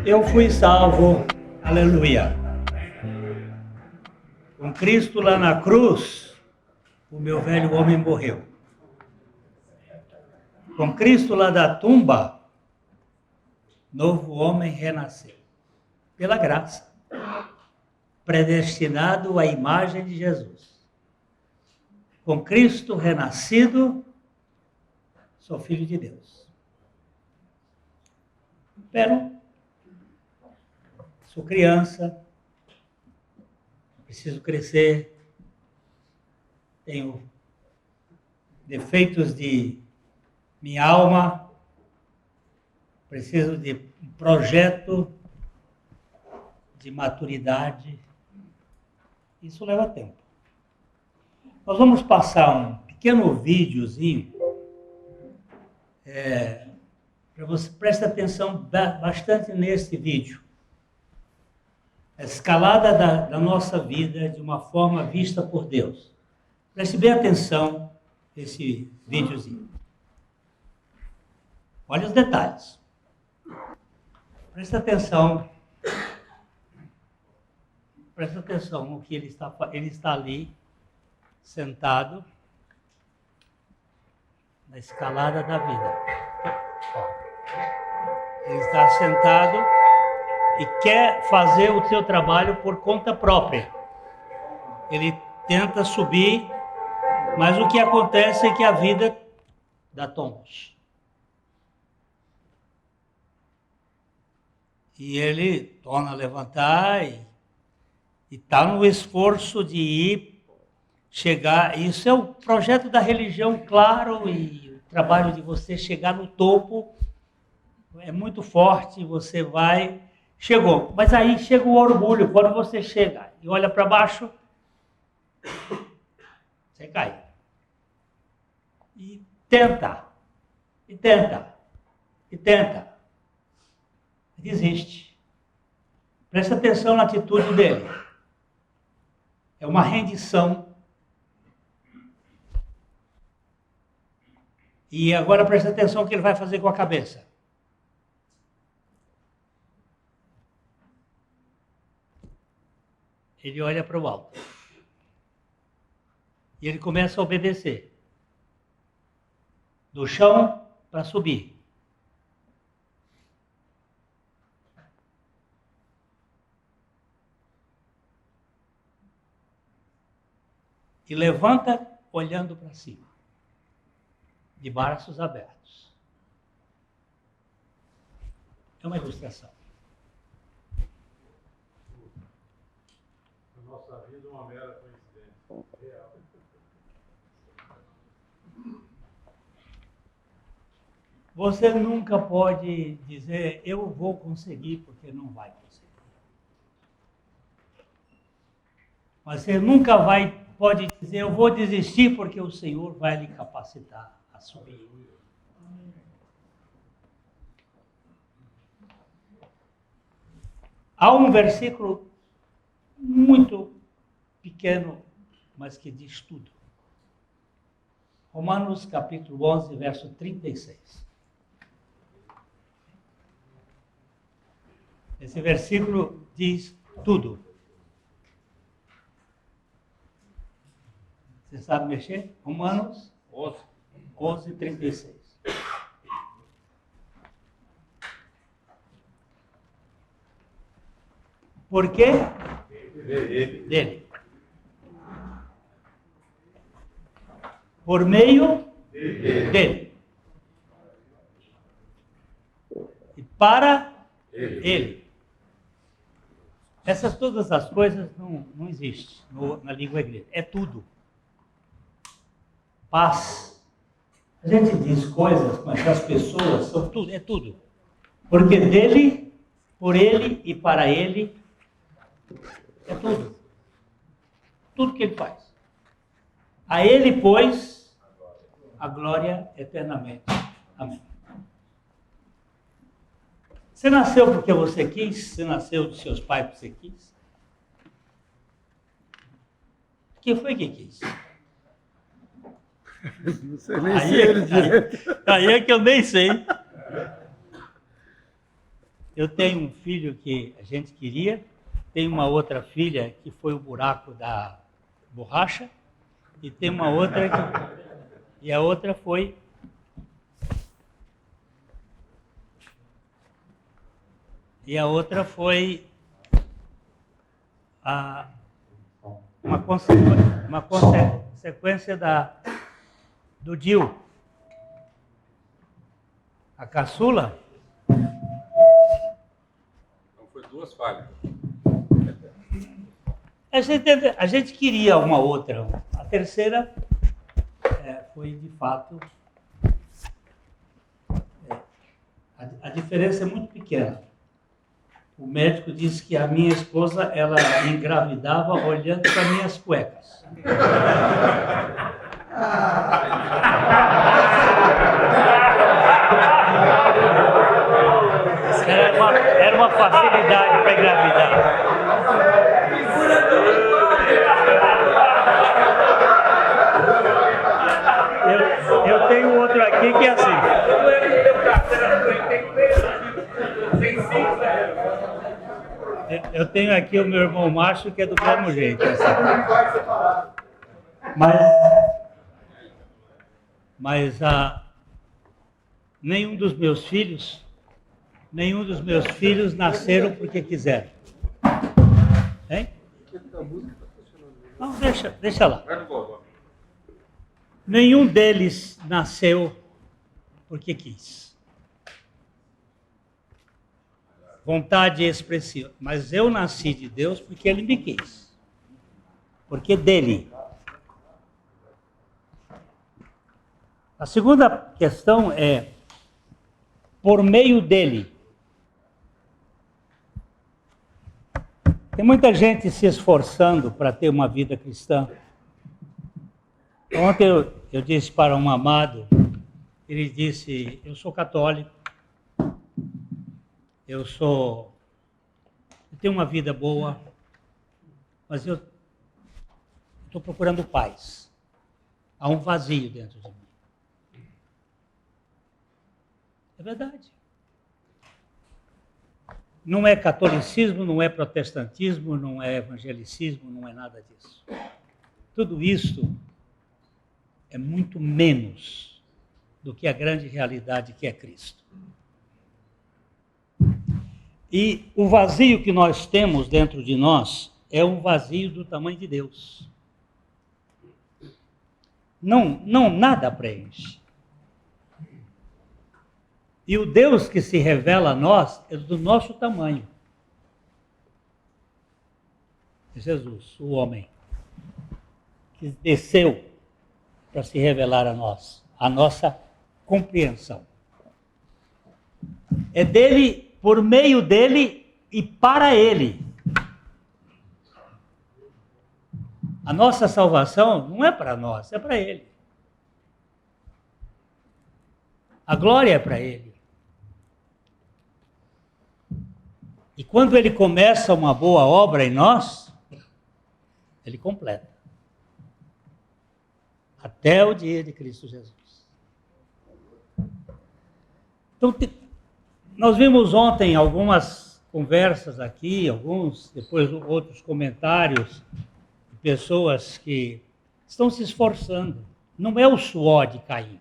Eu fui salvo, aleluia. Com Cristo lá na cruz, o meu velho homem morreu. Com Cristo lá da tumba, novo homem renasceu. Pela graça, predestinado à imagem de Jesus. Com Cristo renascido, sou filho de Deus. Pero, sou criança, preciso crescer, tenho defeitos de minha alma, preciso de um projeto de maturidade. Isso leva tempo. Nós vamos passar um pequeno videozinho, para você prestar atenção bastante nesse vídeo. A escalada da nossa vida de uma forma vista por Deus. Preste bem atenção nesse videozinho. Olha os detalhes. Presta atenção. Presta atenção no que ele está ali, sentado, na escalada da vida. Ele está sentado e quer fazer o seu trabalho por conta própria. Ele tenta subir, mas o que acontece é que a vida dá tombos. E ele torna a levantar e está no esforço de ir, chegar. Isso é o projeto da religião, claro, e o trabalho de você chegar no topo é muito forte, você vai... Chegou, mas aí chega o orgulho, quando você chega e olha para baixo, você cai. E tenta, e tenta, e tenta. Desiste. Presta atenção na atitude dele. É uma rendição. E agora presta atenção no que ele vai fazer com a cabeça. Ele olha para o alto. E ele começa a obedecer. Do chão para subir. E levanta olhando para cima. De braços abertos. É uma ilustração. A nossa vida é uma mera coincidência. Real. Você nunca pode dizer, eu vou conseguir, porque não vai conseguir. Mas você nunca pode dizer, eu vou desistir, porque o Senhor vai lhe capacitar a subir. Há um versículo muito pequeno, mas que diz tudo. Romanos capítulo 11, verso 36. Esse versículo diz tudo. Você sabe mexer? Romanos 11, 36. Por quê? Dele. Por meio dele. E para ele. Todas as coisas não existem na língua grega. É tudo. Paz. A gente diz coisas, mas as pessoas são tudo, é tudo. Porque dele, por ele e para ele, é tudo. Tudo que ele faz. A ele, pois, a glória eternamente. Amém. Você nasceu porque você quis? Você nasceu dos seus pais porque você quis? Quem foi que quis? Não sei nem se ele direito. Aí é que eu nem sei. Eu tenho um filho que a gente queria, tenho uma outra filha que foi o buraco da borracha, e tem uma outra que... E a outra foi... E a outra foi uma consequência do Dil. A caçula. Então foi duas falhas. A gente queria uma outra. A terceira foi, de fato... a diferença é muito pequena. O médico disse que a minha esposa, ela engravidava olhando para minhas cuecas. Era uma facilidade para engravidar. Eu tenho outro aqui que é assim. Eu tenho aqui o meu irmão macho que é do mesmo jeito. Assim. Mas nenhum dos meus filhos nasceram porque quiseram. Hein? Não, deixa lá. Nenhum deles nasceu porque quis. Vontade expressiva. Mas eu nasci de Deus porque Ele me quis. Porque dele. A segunda questão é, por meio dele. Tem muita gente se esforçando para ter uma vida cristã. Ontem eu disse para um amado, ele disse, eu sou católico, eu tenho uma vida boa, mas eu estou procurando paz. Há um vazio dentro de mim. É verdade. Não é catolicismo, não é protestantismo, não é evangelicismo, não é nada disso. Tudo isso é muito menos do que a grande realidade que é Cristo. E o vazio que nós temos dentro de nós é um vazio do tamanho de Deus. Não, nada preenche. E o Deus que se revela a nós é do nosso tamanho. Jesus, o homem, que desceu para se revelar a nós, a nossa compreensão. É dele, por meio dele e para ele. A nossa salvação não é para nós, é para ele. A glória é para ele. E quando ele começa uma boa obra em nós, ele completa. Até o dia de Cristo Jesus. Então, nós vimos ontem algumas conversas aqui, depois outros comentários de pessoas que estão se esforçando. Não é o suor de Caim.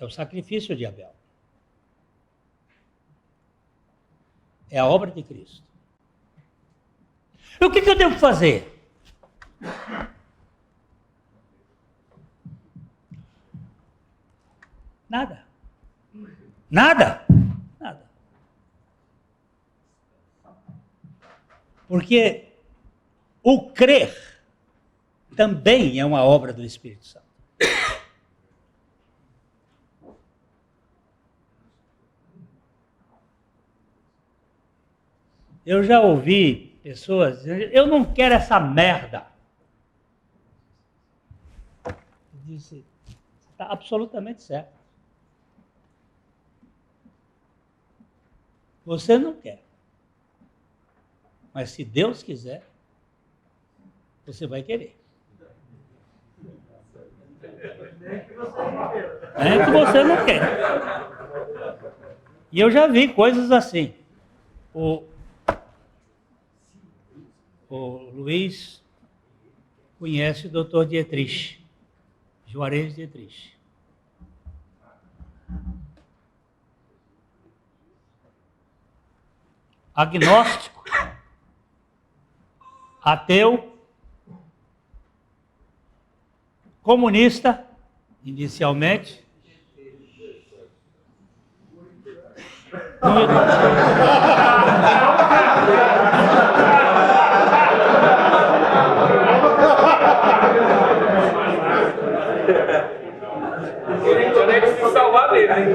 É o sacrifício de Abel. É a obra de Cristo. E o que eu devo fazer? Nada. Nada. Nada. Porque o crer também é uma obra do Espírito Santo. Eu já ouvi pessoas dizendo, eu não quero essa merda. Eu disse, você está absolutamente certo. Você não quer. Mas se Deus quiser, você vai querer. É que você não quer. E eu já vi coisas assim. O Luiz conhece o Dr. Dietrich, Juarez Dietrich. Agnóstico, ateu, comunista, inicialmente. Eu nem consegui salvar dele, hein?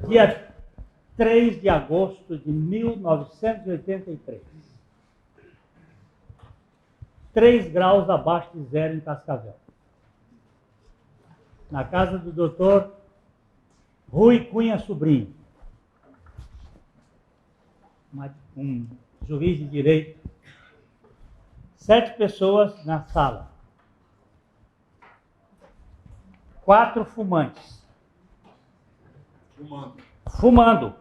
Dia 3 de agosto de 1983. 3 graus abaixo de zero em Cascavel. Na casa do doutor Rui Cunha Sobrinho. Um juiz de direito. 7 pessoas na sala. 4 fumantes. Fumando.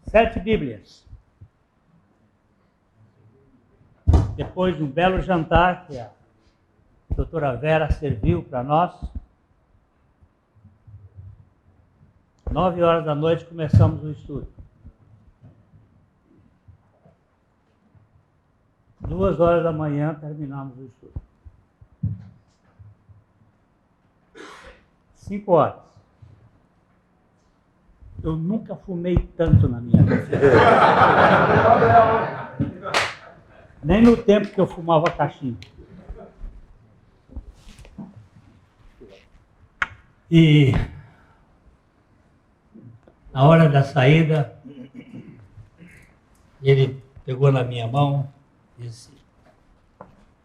Sete Bíblias. Depois de um belo jantar que a doutora Vera serviu para nós, 9 horas da noite começamos o estudo. 2 horas da manhã terminamos o estudo. 5 horas. Eu nunca fumei tanto na minha vida. Nem no tempo que eu fumava cachimbo. E na hora da saída, ele pegou na minha mão e disse: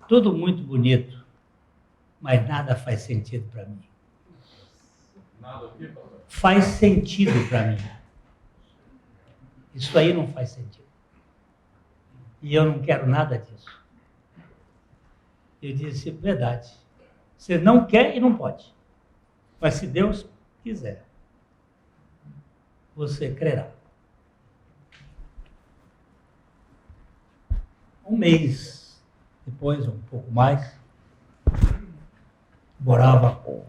tudo muito bonito, mas nada faz sentido para mim. Nada aqui, pastor? Faz sentido para mim. Isso aí não faz sentido. E eu não quero nada disso. Eu disse: verdade. Você não quer e não pode. Mas se Deus quiser, você crerá. Um mês depois, um pouco mais, morava com...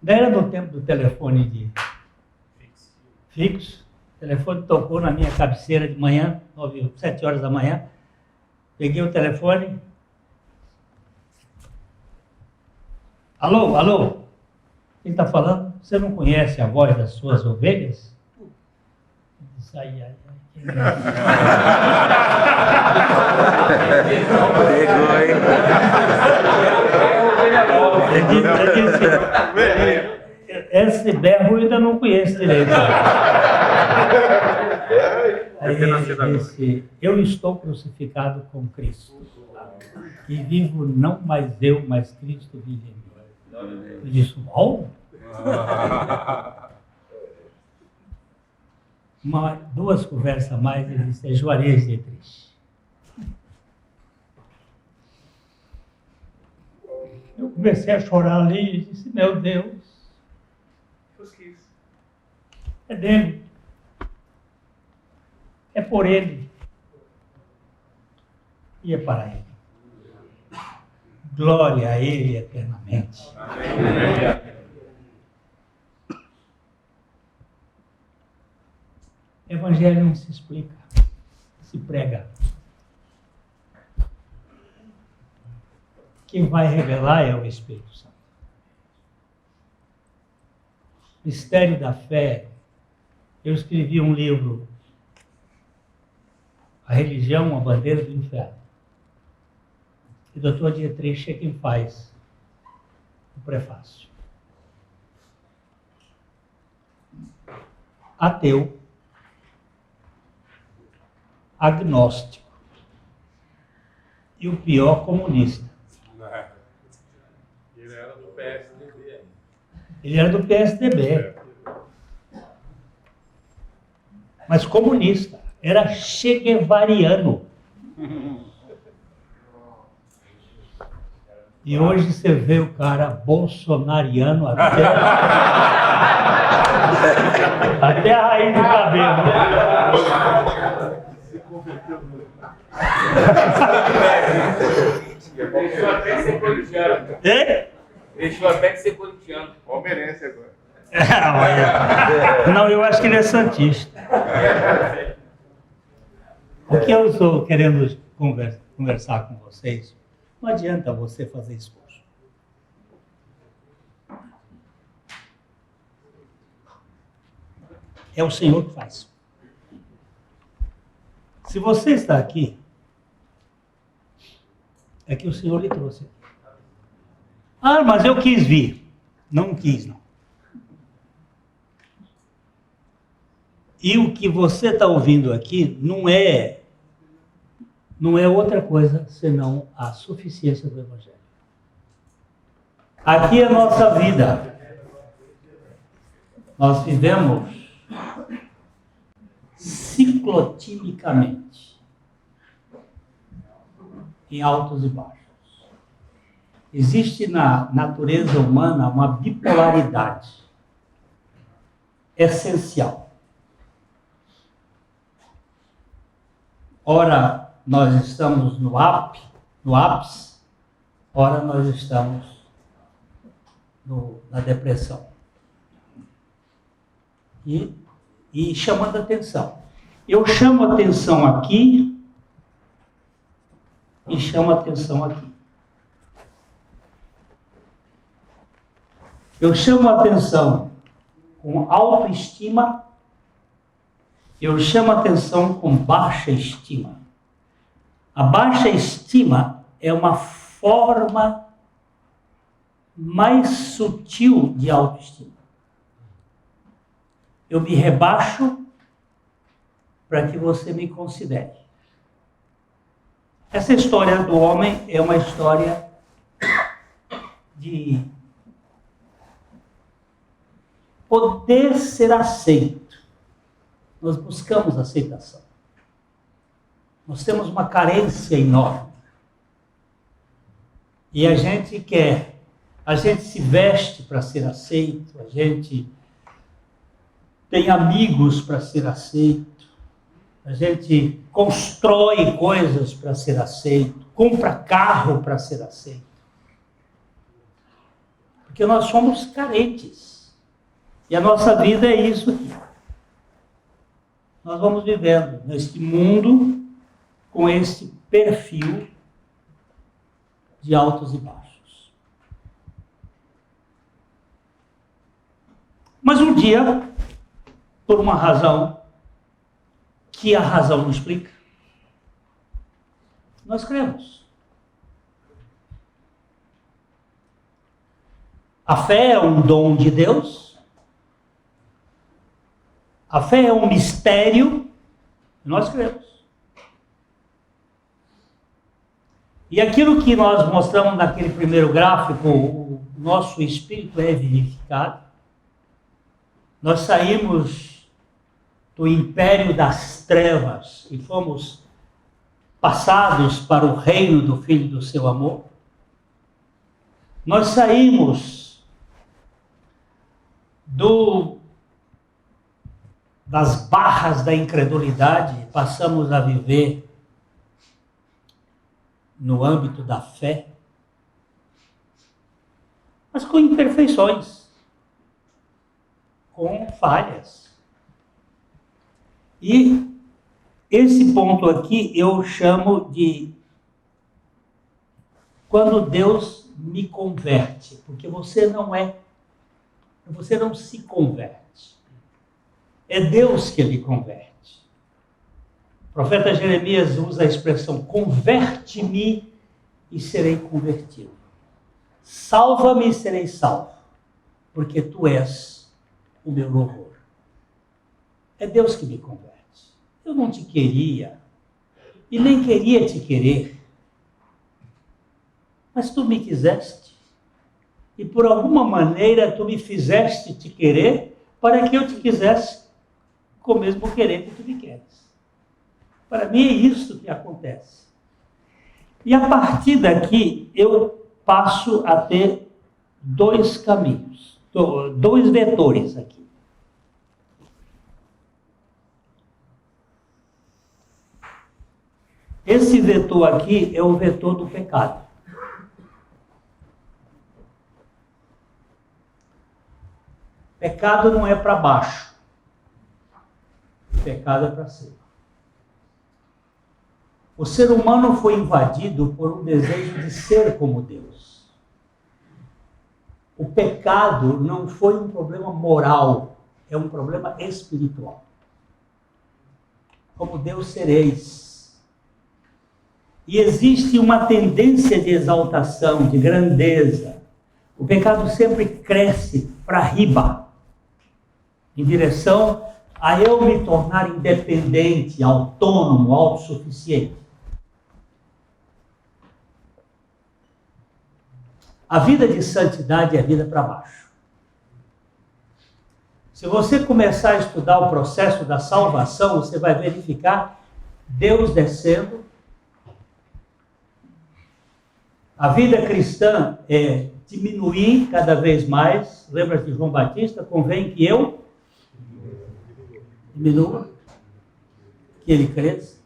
Ainda era no tempo do telefone de fixo. O telefone tocou na minha cabeceira de manhã, 7 horas da manhã. Peguei o telefone. Alô, alô? Quem está falando? Você não conhece a voz das suas ovelhas? Isso aí, Pegou, hein? Esse berro eu ainda não conheço direito. Aí ele disse: eu estou crucificado com Cristo. E vivo não mais eu, mas Cristo vive em mim. Eu disse: uau! Duas conversas a mais, ele disse: é Juarez Dietrich. Eu comecei a chorar ali e disse: meu Deus, é dele, é por ele e é para ele. Glória a ele eternamente. Amém. Evangelho não se explica, se prega. Quem vai revelar é o Espírito Santo. Mistério da Fé. Eu escrevi um livro, A Religião, a Bandeira do Inferno. E o Dr. Dietrich é quem faz o prefácio. Ateu, agnóstico e o pior, comunista. Ele era do PSDB. Ele era do PSDB. Mas comunista. Era Che Guevariano. E hoje você vê o cara bolsonariano até a raiz do cabelo. Deixou até ser corintiano. Deixou até de ser corintiano. Palmeirense agora. Não, eu acho que ele é santista. O que eu estou querendo conversar com vocês, não adianta você fazer esforço. É o Senhor que faz. Se você está aqui, é que o Senhor lhe trouxe aqui. Ah, mas eu quis vir. Não quis, não. E o que você está ouvindo aqui não é outra coisa senão a suficiência do Evangelho. Aqui é a nossa vida. Nós vivemos ciclotimicamente, em altos e baixos. Existe na natureza humana uma bipolaridade essencial. Ora, nós estamos no ápice, ora nós estamos na depressão. E chamando a atenção. Eu chamo a atenção aqui e chamo a atenção aqui. Eu chamo a atenção com autoestima, eu chamo a atenção com baixa estima. A baixa estima é uma forma mais sutil de autoestima. Eu me rebaixo para que você me considere. Essa história do homem é uma história de poder ser aceito. Nós buscamos aceitação. Nós temos uma carência enorme. E a gente se veste para ser aceito, a gente tem amigos para ser aceito, a gente constrói coisas para ser aceito, compra carro para ser aceito. Porque nós somos carentes. E a nossa vida é isso aqui. Nós vamos vivendo neste mundo com esse perfil de altos e baixos. Mas um dia, por uma razão que a razão não explica, nós cremos. A fé é um dom de Deus. A fé é um mistério, nós cremos. E aquilo que nós mostramos naquele primeiro gráfico, o nosso espírito é vivificado. Nós saímos do império das trevas e fomos passados para o reino do Filho do seu amor. Nós saímos das barras da incredulidade, passamos a viver no âmbito da fé, mas com imperfeições, com falhas. E esse ponto aqui eu chamo de quando Deus me converte, porque você não se converte. É Deus que lhe converte. O profeta Jeremias usa a expressão: converte-me e serei convertido. Salva-me e serei salvo, porque tu és o meu louvor. É Deus que me converte. Eu não te queria e nem queria te querer, mas tu me quiseste e por alguma maneira tu me fizeste te querer para que eu te quisesse com o mesmo querer que tu me queres. Para mim é isso que acontece. E a partir daqui eu passo a ter dois caminhos, dois vetores aqui. Esse vetor aqui é o vetor do pecado. Pecado não é para baixo. Pecado é para cima. O ser humano foi invadido por um desejo de ser como Deus. O pecado não foi um problema moral, é um problema espiritual. Como Deus sereis. E existe uma tendência de exaltação, de grandeza. O pecado sempre cresce para riba, em direção a eu me tornar independente, autônomo, autossuficiente. A vida de santidade é a vida para baixo. Se você começar a estudar o processo da salvação, você vai verificar Deus descendo. A vida cristã é diminuir cada vez mais. Lembra de João Batista? Convém que eu diminua, que ele cresça.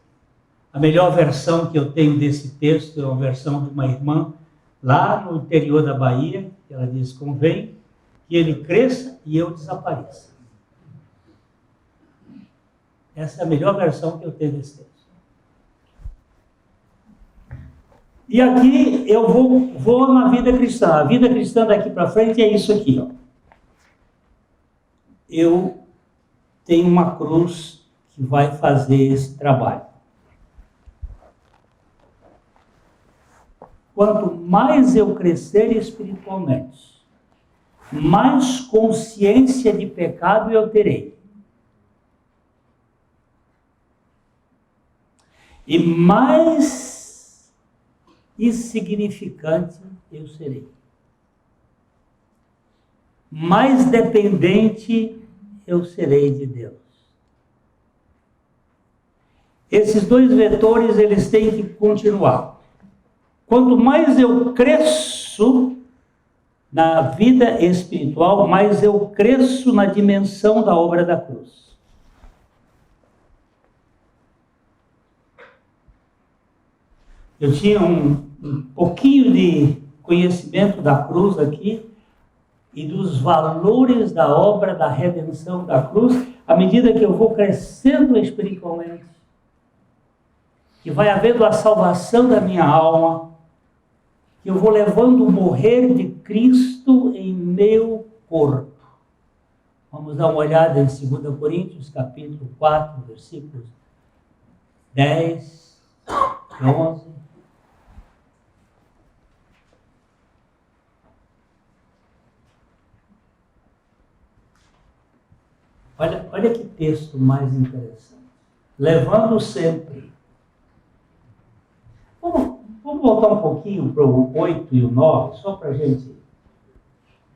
A melhor versão que eu tenho desse texto é uma versão de uma irmã lá no interior da Bahia. Ela diz: convém que ele cresça e eu desapareça. Essa é a melhor versão que eu tenho desse texto. E aqui eu vou na vida cristã. A vida cristã daqui para frente é isso aqui, ó. Eu tenho uma cruz que vai fazer esse trabalho. Quanto mais eu crescer espiritualmente, mais consciência de pecado eu terei. E mais insignificante eu serei. Mais dependente eu serei de Deus. Esses dois vetores, eles têm que continuar. Quanto mais eu cresço na vida espiritual, mais eu cresço na dimensão da obra da cruz. Eu tinha um pouquinho de conhecimento da cruz aqui e dos valores da obra da redenção da cruz, à medida que eu vou crescendo espiritualmente, que vai havendo a salvação da minha alma, que eu vou levando o morrer de Cristo em meu corpo. Vamos dar uma olhada em 2 Coríntios, capítulo 4, versículos 10 e 11. Olha que texto mais interessante. Levando sempre. Vamos voltar um pouquinho para o 8 e o 9, só para a gente.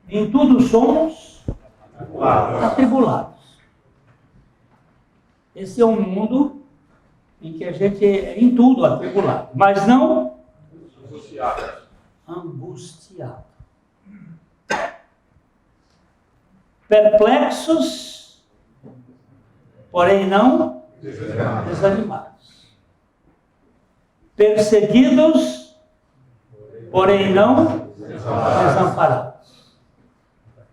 Em tudo somos atribulados. Esse é um mundo em que a gente é em tudo atribulado, mas não angustiado. Perplexos, porém não desanimados. Perseguidos, porém não desamparados.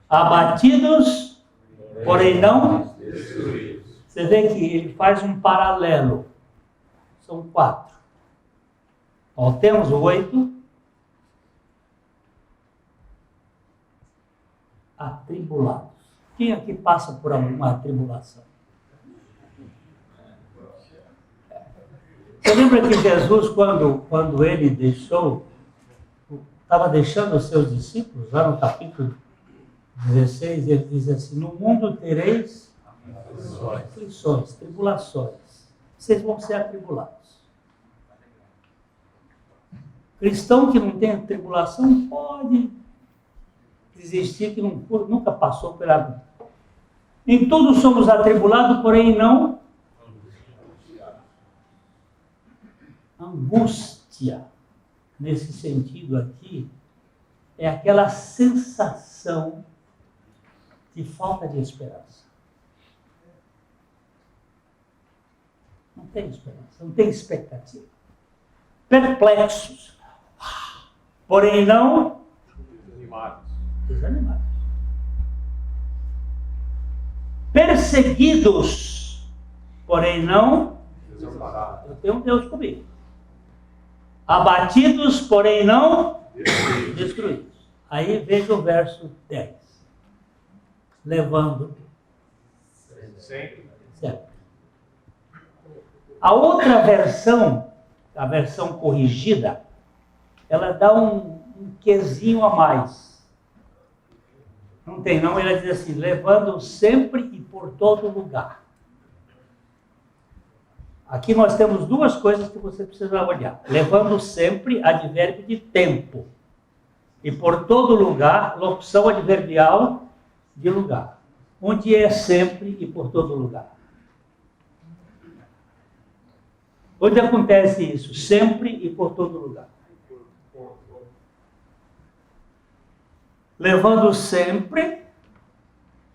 Abatidos, porém não destruídos. Você vê que ele faz um paralelo. São 4. Ó, temos o 8. Atribulados. Quem aqui passa por uma atribulação? Você lembra que Jesus, quando ele estava deixando os seus discípulos, lá no capítulo 16, ele diz assim: no mundo tereis aflições, tribulações. Vocês vão ser atribulados. Cristão que não tem tribulação pode desistir, que nunca passou pela vida. Em tudo somos atribulados, porém não Angústia, nesse sentido aqui, é aquela sensação de falta de esperança. Não tem esperança, não tem expectativa. Perplexos, porém não desanimados. Perseguidos, porém não desamparados. Eu tenho um Deus comigo. Abatidos, porém não destruídos. Aí veja o verso 10. Levando sempre. A outra versão, a versão corrigida, ela dá um quezinho a mais. Não tem não, ela diz assim, levando sempre e por todo lugar. Aqui nós temos duas coisas que você precisa olhar. Levando sempre, advérbio de tempo. E por todo lugar, locução adverbial de lugar. Onde é sempre e por todo lugar. Onde acontece isso? Sempre e por todo lugar. Levando sempre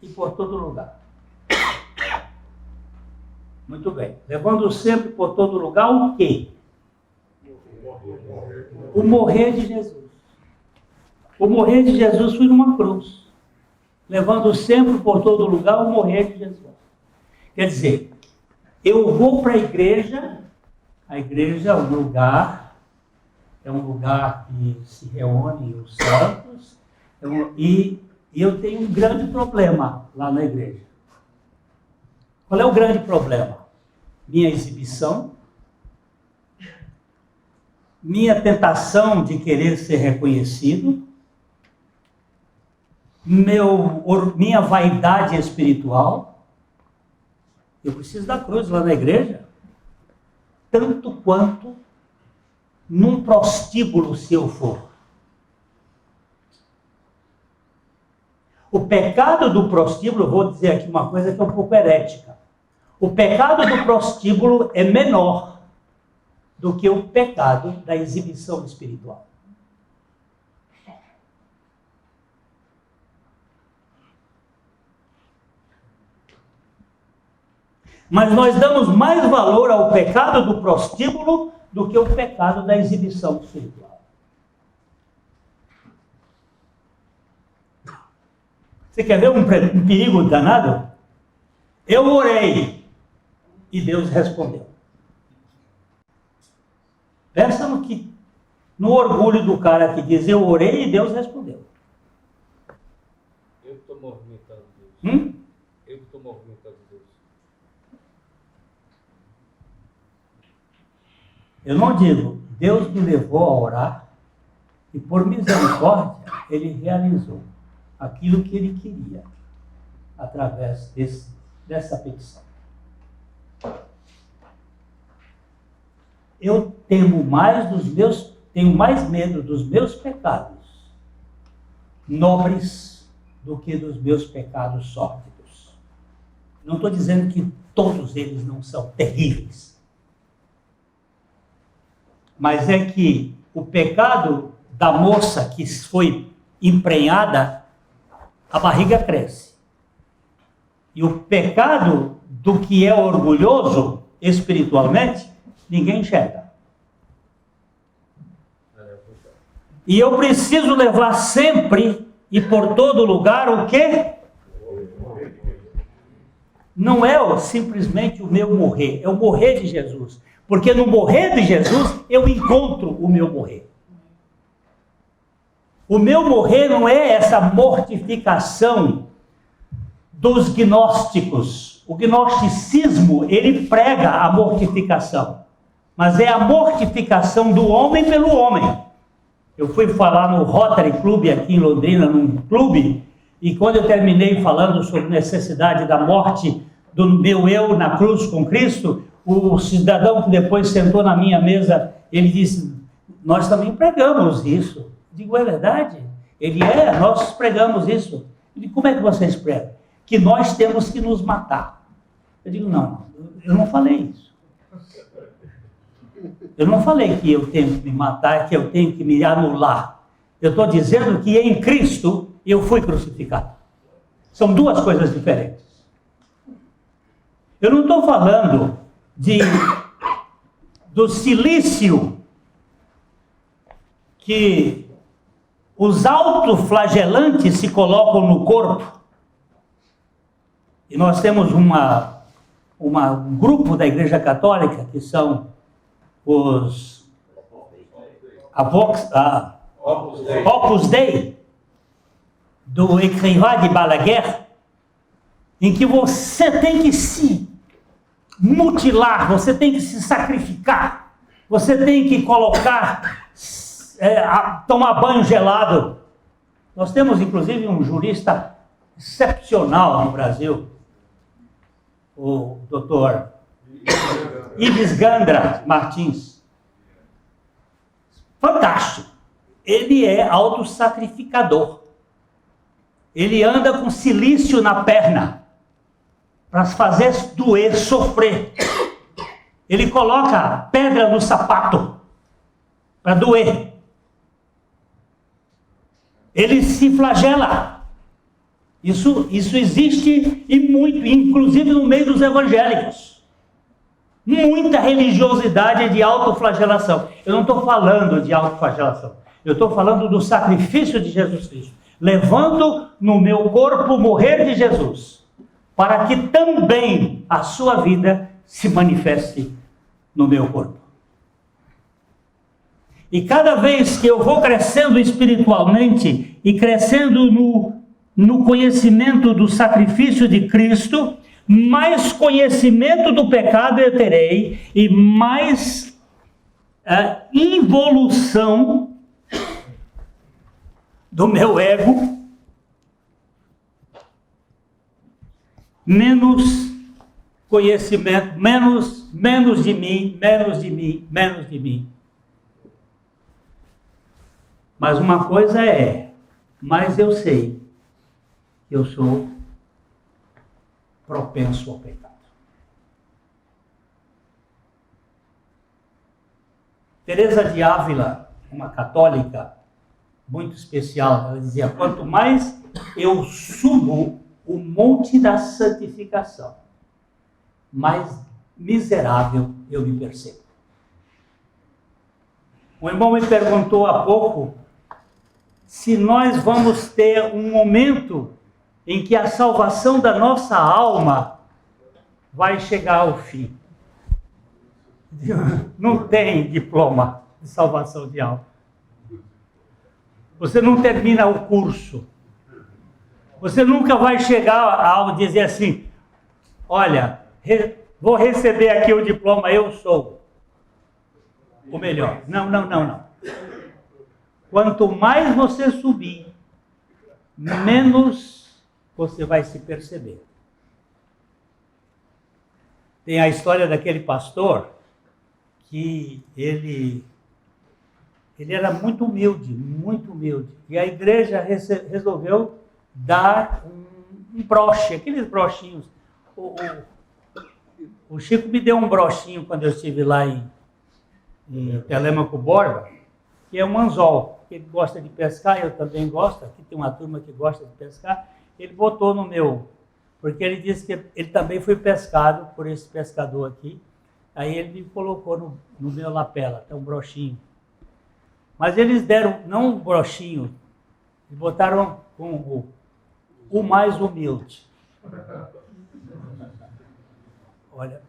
e por todo lugar. Muito bem. Levando sempre por todo lugar o quê? O morrer de Jesus. O morrer de Jesus foi numa cruz. Levando sempre por todo lugar o morrer de Jesus. Quer dizer, eu vou para a igreja é um lugar que se reúnem os santos, e eu tenho um grande problema lá na igreja. Qual é o grande problema? Minha exibição, minha tentação de querer ser reconhecido, minha vaidade espiritual. Eu preciso da cruz lá na igreja, tanto quanto num prostíbulo, se eu for. O pecado do prostíbulo, vou dizer aqui uma coisa que é um pouco herética. O pecado do prostíbulo é menor do que o pecado da exibição espiritual. Mas nós damos mais valor ao pecado do prostíbulo do que o pecado da exibição espiritual. Você quer ver um perigo danado? Eu orei e Deus respondeu. Pensa no orgulho do cara que diz, eu orei e Deus respondeu. Eu estou movimentando Deus. Eu estou movimentando Deus. Eu não digo, Deus me levou a orar e por misericórdia Ele realizou aquilo que Ele queria através dessa petição. Eu tenho mais medo dos meus pecados nobres do que dos meus pecados sórdidos. Não estou dizendo que todos eles não são terríveis. Mas é que o pecado da moça que foi emprenhada, a barriga cresce. E o pecado do que é orgulhoso espiritualmente, ninguém enxerga. E eu preciso levar sempre e por todo lugar o quê? Não é simplesmente o meu morrer, é o morrer de Jesus. Porque no morrer de Jesus, eu encontro o meu morrer. O meu morrer não é essa mortificação dos gnósticos. O gnosticismo, ele prega a mortificação. Mas é a mortificação do homem pelo homem. Eu fui falar no Rotary Club aqui em Londrina, num clube, e quando eu terminei falando sobre a necessidade da morte do meu eu na cruz com Cristo, o cidadão que depois sentou na minha mesa, ele disse, nós também pregamos isso. Eu digo, é verdade? Nós pregamos isso. Eu digo, como é que vocês pregam? Que nós temos que nos matar. Eu digo, não, eu não falei isso. Eu não falei que eu tenho que me matar, que eu tenho que me anular. Eu estou dizendo que em Cristo eu fui crucificado. São duas coisas diferentes. Eu não estou falando do silício que os autoflagelantes se colocam no corpo. E nós temos um grupo da Igreja Católica que são os Opus Dei, do Écrivain de Balaguer, em que você tem que se mutilar, você tem que se sacrificar, você tem que tomar banho gelado. Nós temos, inclusive, um jurista excepcional no Brasil, o doutor Ives Gandra Martins. Fantástico. Ele é autossacrificador. Ele anda com silício na perna para fazer doer, sofrer. Ele coloca pedra no sapato para doer. Ele se flagela. Isso existe e muito, inclusive no meio dos evangélicos. Muita religiosidade de autoflagelação. Eu não estou falando de autoflagelação. Eu estou falando do sacrifício de Jesus Cristo. Levando no meu corpo o morrer de Jesus, para que também a sua vida se manifeste no meu corpo. E cada vez que eu vou crescendo espiritualmente e crescendo no conhecimento do sacrifício de Cristo, mais conhecimento do pecado eu terei e mais involução do meu ego, menos conhecimento, menos de mim, menos de mim, menos de mim. Mas uma coisa mas eu sei que eu sou propenso ao pecado. Teresa de Ávila, uma católica muito especial, ela dizia: quanto mais eu subo o monte da santificação, mais miserável eu me percebo. O irmão me perguntou há pouco se nós vamos ter um momento em que a salvação da nossa alma vai chegar ao fim. Não tem diploma de salvação de alma. Você não termina o curso. Você nunca vai chegar ao dizer assim: olha, vou receber aqui o diploma, eu sou o melhor. Não. Quanto mais você subir, menos você vai se perceber. Tem a história daquele pastor que ele era muito humilde. E a igreja resolveu dar um broche, aqueles brochinhos. O Chico me deu um brochinho quando eu estive lá em Telêmaco Borba, que é um anzol. Ele gosta de pescar, eu também gosto. Aqui tem uma turma que gosta de pescar. Ele botou no meu, porque ele disse que ele também foi pescado por esse pescador aqui. Aí ele me colocou no meu lapela, tem um brochinho. Mas eles deram, não um brochinho, eles botaram com o mais humilde. Olha,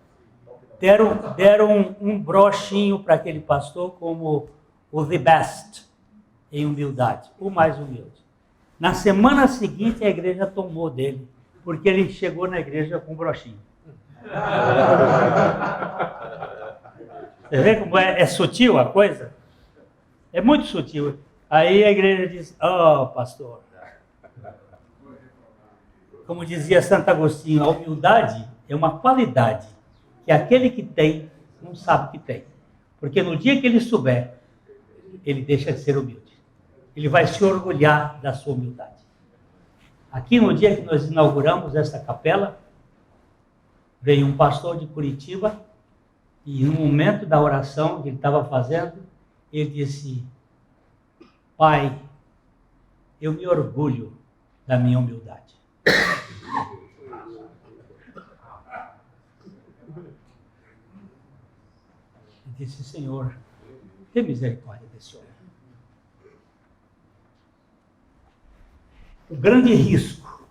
deram um brochinho para aquele pastor como o the best em humildade, o mais humilde. Na semana seguinte a igreja tomou dele, porque ele chegou na igreja com um brochinho. Você vê como é sutil a coisa? É muito sutil. Aí a igreja diz: oh, pastor, como dizia Santo Agostinho, a humildade é uma qualidade que aquele que tem não sabe que tem. Porque no dia que ele souber, ele deixa de ser humilde. Ele vai se orgulhar da sua humildade. Aqui no dia que nós inauguramos essa capela, veio um pastor de Curitiba E no momento da oração que ele estava fazendo, ele disse: Pai, eu me orgulho da minha humildade. Ele disse: Senhor, tenha misericórdia desse homem. O grande risco,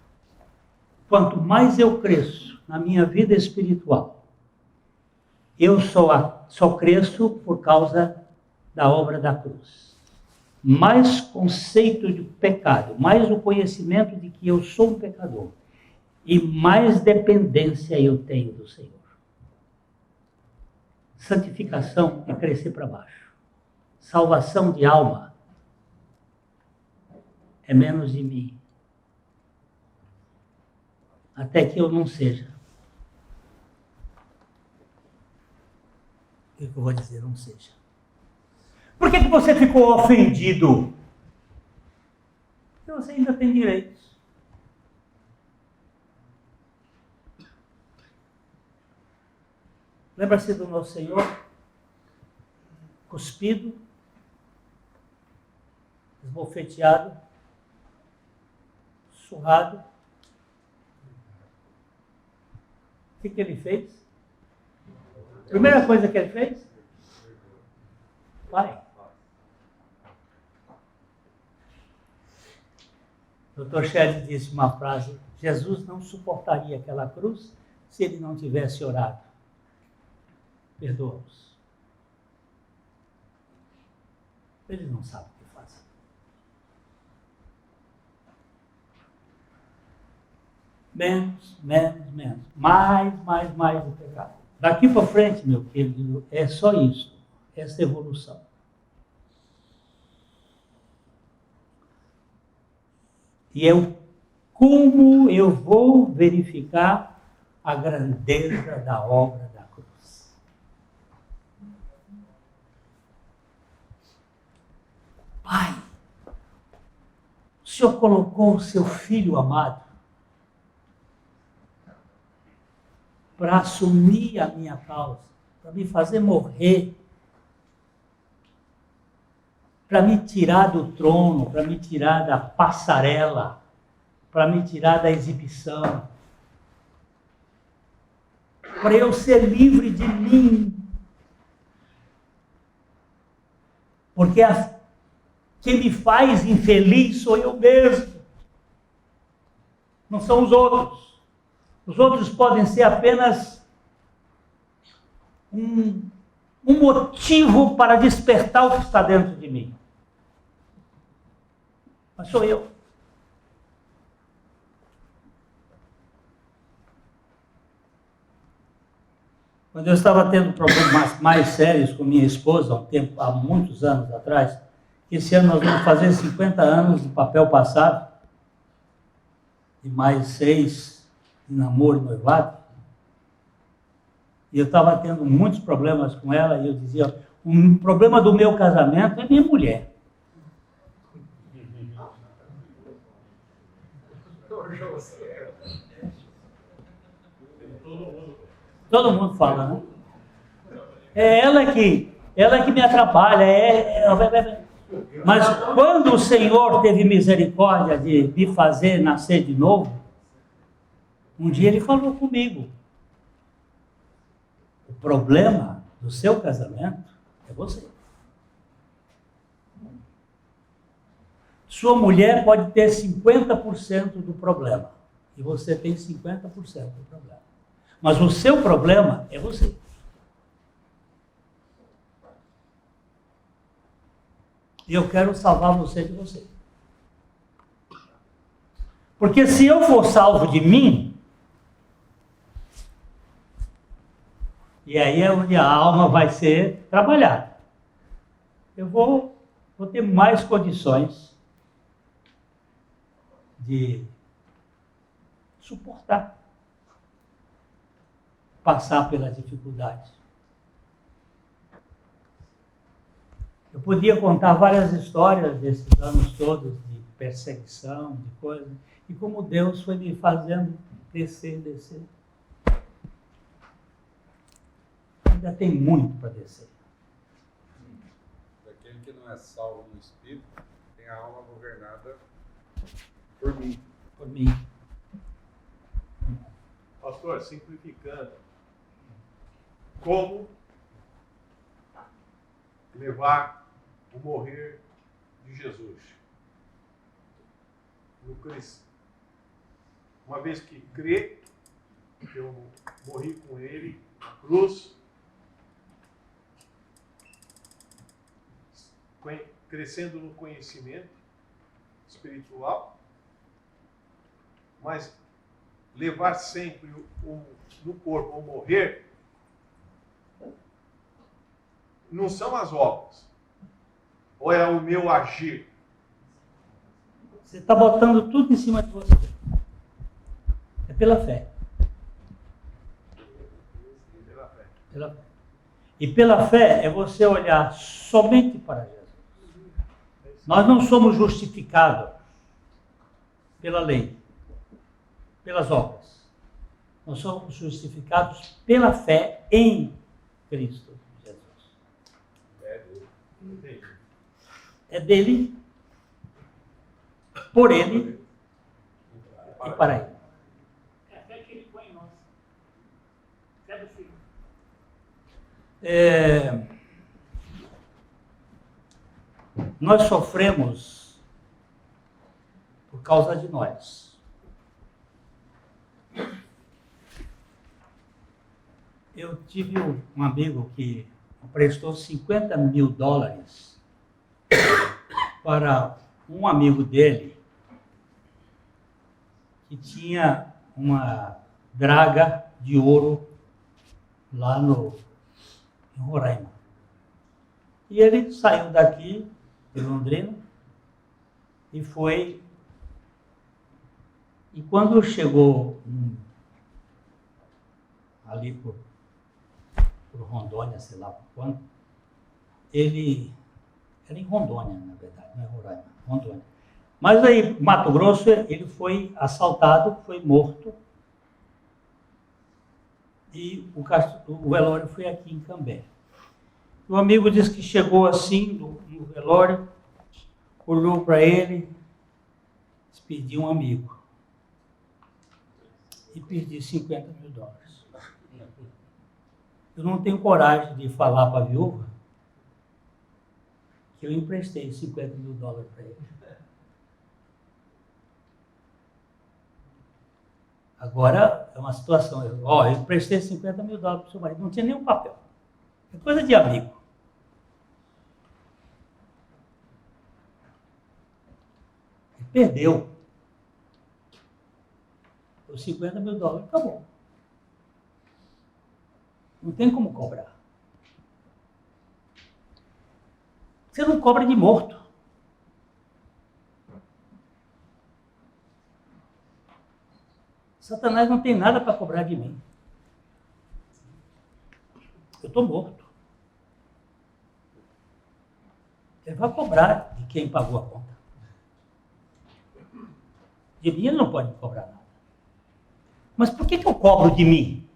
quanto mais eu cresço na minha vida espiritual, eu só cresço por causa da obra da cruz. Mais conceito de pecado, mais o conhecimento de que eu sou um pecador, e mais dependência eu tenho do Senhor. Santificação é crescer para baixo. Salvação de alma é menos de mim. Até que eu não seja. O que eu vou dizer? Não seja. Por que você ficou ofendido? Porque você ainda tem direitos. Lembra-se do nosso Senhor? Cuspido, esbofeteado, surrado. O que ele fez? A primeira coisa que ele fez? Pai. O Dr. Shedd disse uma frase: Jesus não suportaria aquela cruz se ele não tivesse orado. Perdoa-os. Eles não sabem o que fazem. Menos. Mais o pecado. Daqui para frente, meu querido, é só isso. Essa evolução. E como eu vou verificar a grandeza da obra da cruz? Pai, o Senhor colocou o seu Filho amado para assumir a minha causa, para me fazer morrer, para me tirar do trono, para me tirar da passarela, para me tirar da exibição, para eu ser livre de mim. Porque quem me faz infeliz sou eu mesmo, não são os outros. Os outros podem ser apenas um motivo para despertar o que está dentro de mim. Mas sou eu. Quando eu estava tendo problemas mais sérios com minha esposa, há muitos anos atrás, esse ano nós vamos fazer 50 anos de papel passado, e mais 6 de namoro e noivado, e eu estava tendo muitos problemas com ela, e eu dizia: o problema do meu casamento é minha mulher. Todo mundo fala, né? É ela que me atrapalha. Mas quando o Senhor teve misericórdia de me fazer nascer de novo, um dia Ele falou comigo: o problema do seu casamento é você. Sua mulher pode ter 50% do problema, e você tem 50% do problema. Mas o seu problema é você. E eu quero salvar você de você. Porque se eu for salvo de mim, e aí é onde a alma vai ser trabalhada, eu vou ter mais condições de suportar, passar pela dificuldade. Eu podia contar várias histórias desses anos todos de perseguição, de coisas, e como Deus foi me fazendo descer. ainda tem muito para descer. Daquele que não é salvo no espírito, tem a alma governada por mim. Por mim. Pastor, simplificando, como levar o morrer de Jesus? Uma vez que crê que eu morri com ele na cruz, crescendo no conhecimento espiritual, mas levar sempre no corpo o morrer não são as obras, ou é o meu agir? Você está botando tudo em cima de você. É pela fé. Pela fé. Pela fé. E pela fé é você olhar somente para Jesus. Nós não somos justificados pela lei, pelas obras. Nós somos justificados pela fé em Cristo Jesus. É dele, por ele e para ele. É a fé que ele põe em nós. Fé do Filho. Nós sofremos por causa de nós. Eu tive um amigo que emprestou $50 mil para um amigo dele que tinha uma draga de ouro lá em Roraima. E ele saiu daqui, de Londrina, e foi. E quando chegou ali por Rondônia, sei lá por quanto, ele era em Rondônia, na verdade, não é Roraima, Rondônia. Mas aí, Mato Grosso, ele foi assaltado, foi morto, e o velório foi aqui em Cambé. O amigo disse que chegou assim no velório, olhou para ele, despediu um amigo e perdi $50 mil. Eu não tenho coragem de falar para a viúva que eu emprestei $50 mil para ele. Agora é uma situação, eu emprestei $50 mil para o seu marido, não tinha nenhum papel. É coisa de amigo. Ele perdeu. Os $50 mil, acabou. Não tem como cobrar. Você não cobra de morto. Satanás não tem nada para cobrar de mim. Eu estou morto. Ele vai cobrar de quem pagou a conta. De mim ele não pode cobrar nada. Mas por que eu cobro de mim?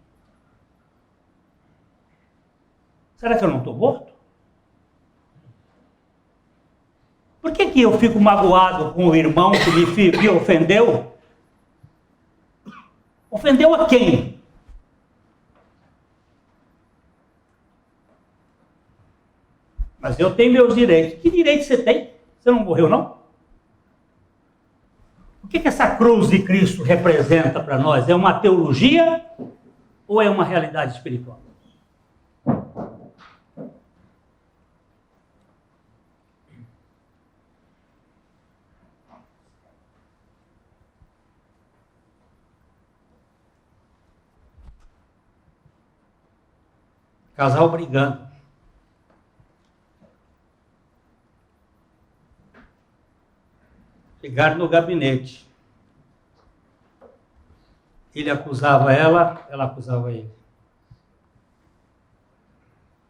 Será que eu não estou morto? Por que eu fico magoado com o irmão que me ofendeu? Ofendeu a quem? Mas eu tenho meus direitos. Que direito você tem? Você não morreu, não? O que essa cruz de Cristo representa para nós? É uma teologia ou é uma realidade espiritual? Casal brigando. Chegaram no gabinete. Ele acusava ela acusava ele.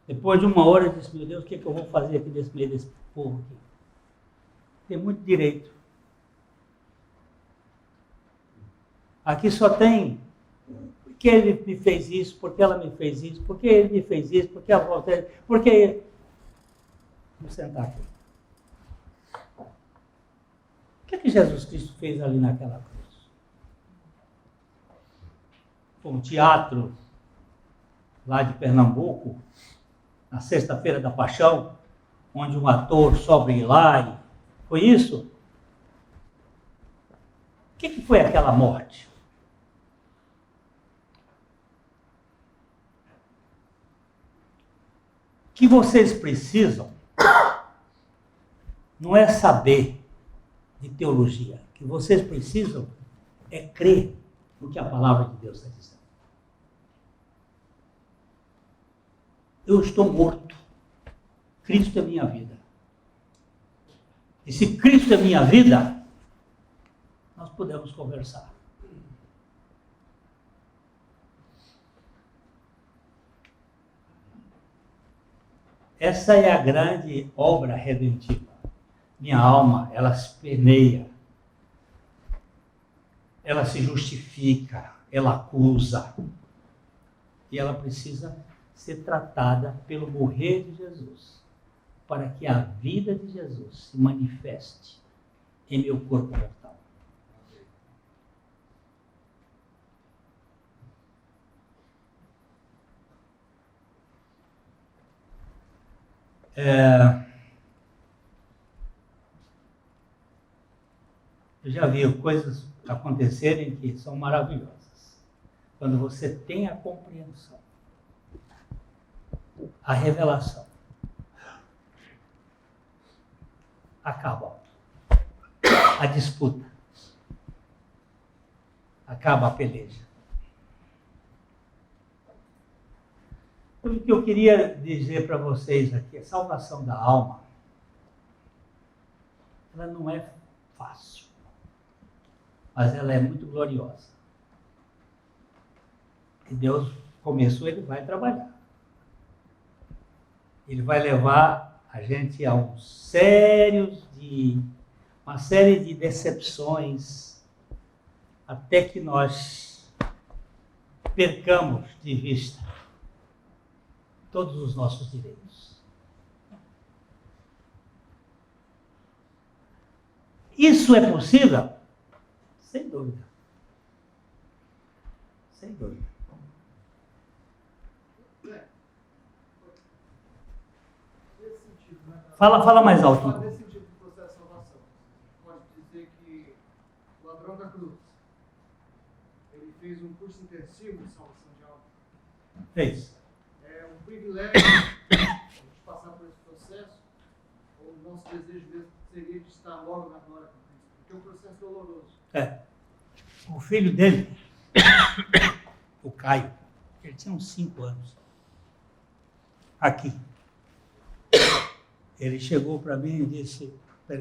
Depois de uma hora, ele disse: meu Deus, o que eu vou fazer aqui nesse meio desse povo aqui? Tem muito direito. Aqui só tem que ele me fez isso, porque ela me fez isso, porque ele me fez isso, porque a avó dele, porque... Vamos sentar aqui. O que Jesus Cristo fez ali naquela cruz? Foi um teatro lá de Pernambuco, na Sexta-feira da Paixão, onde um ator sobe lá e... Foi isso? O que foi aquela morte? O que vocês precisam não é saber de teologia. O que vocês precisam é crer no que a palavra de Deus está dizendo. Eu estou morto. Cristo é minha vida. E se Cristo é minha vida, nós podemos conversar. Essa é a grande obra redentiva. Minha alma, ela se peneia, ela se justifica, ela acusa. E ela precisa ser tratada pelo morrer de Jesus, para que a vida de Jesus se manifeste em meu corpo mortal. Eu já vi coisas acontecerem que são maravilhosas. Quando você tem a compreensão, a revelação, acaba a disputa, acaba a peleja. O que eu queria dizer para vocês aqui, a salvação da alma, ela não é fácil, mas ela é muito gloriosa. E Deus começou, Ele vai trabalhar. Ele vai levar a gente a uma série de decepções, até que nós percamos de vista todos os nossos direitos. Isso é possível? Sem dúvida. Sem dúvida. Fala mais alto. Nesse sentido do processo de salvação, pode dizer que o ladrão da cruz, ele fez um curso intensivo de salvação de alma. Fez. É um privilégio a gente passar por esse processo, ou o nosso desejo mesmo seria de estar logo na glória com Cristo, porque é um processo doloroso. O filho dele, o Caio, ele tinha uns 5 anos. Aqui. Ele chegou para mim e disse,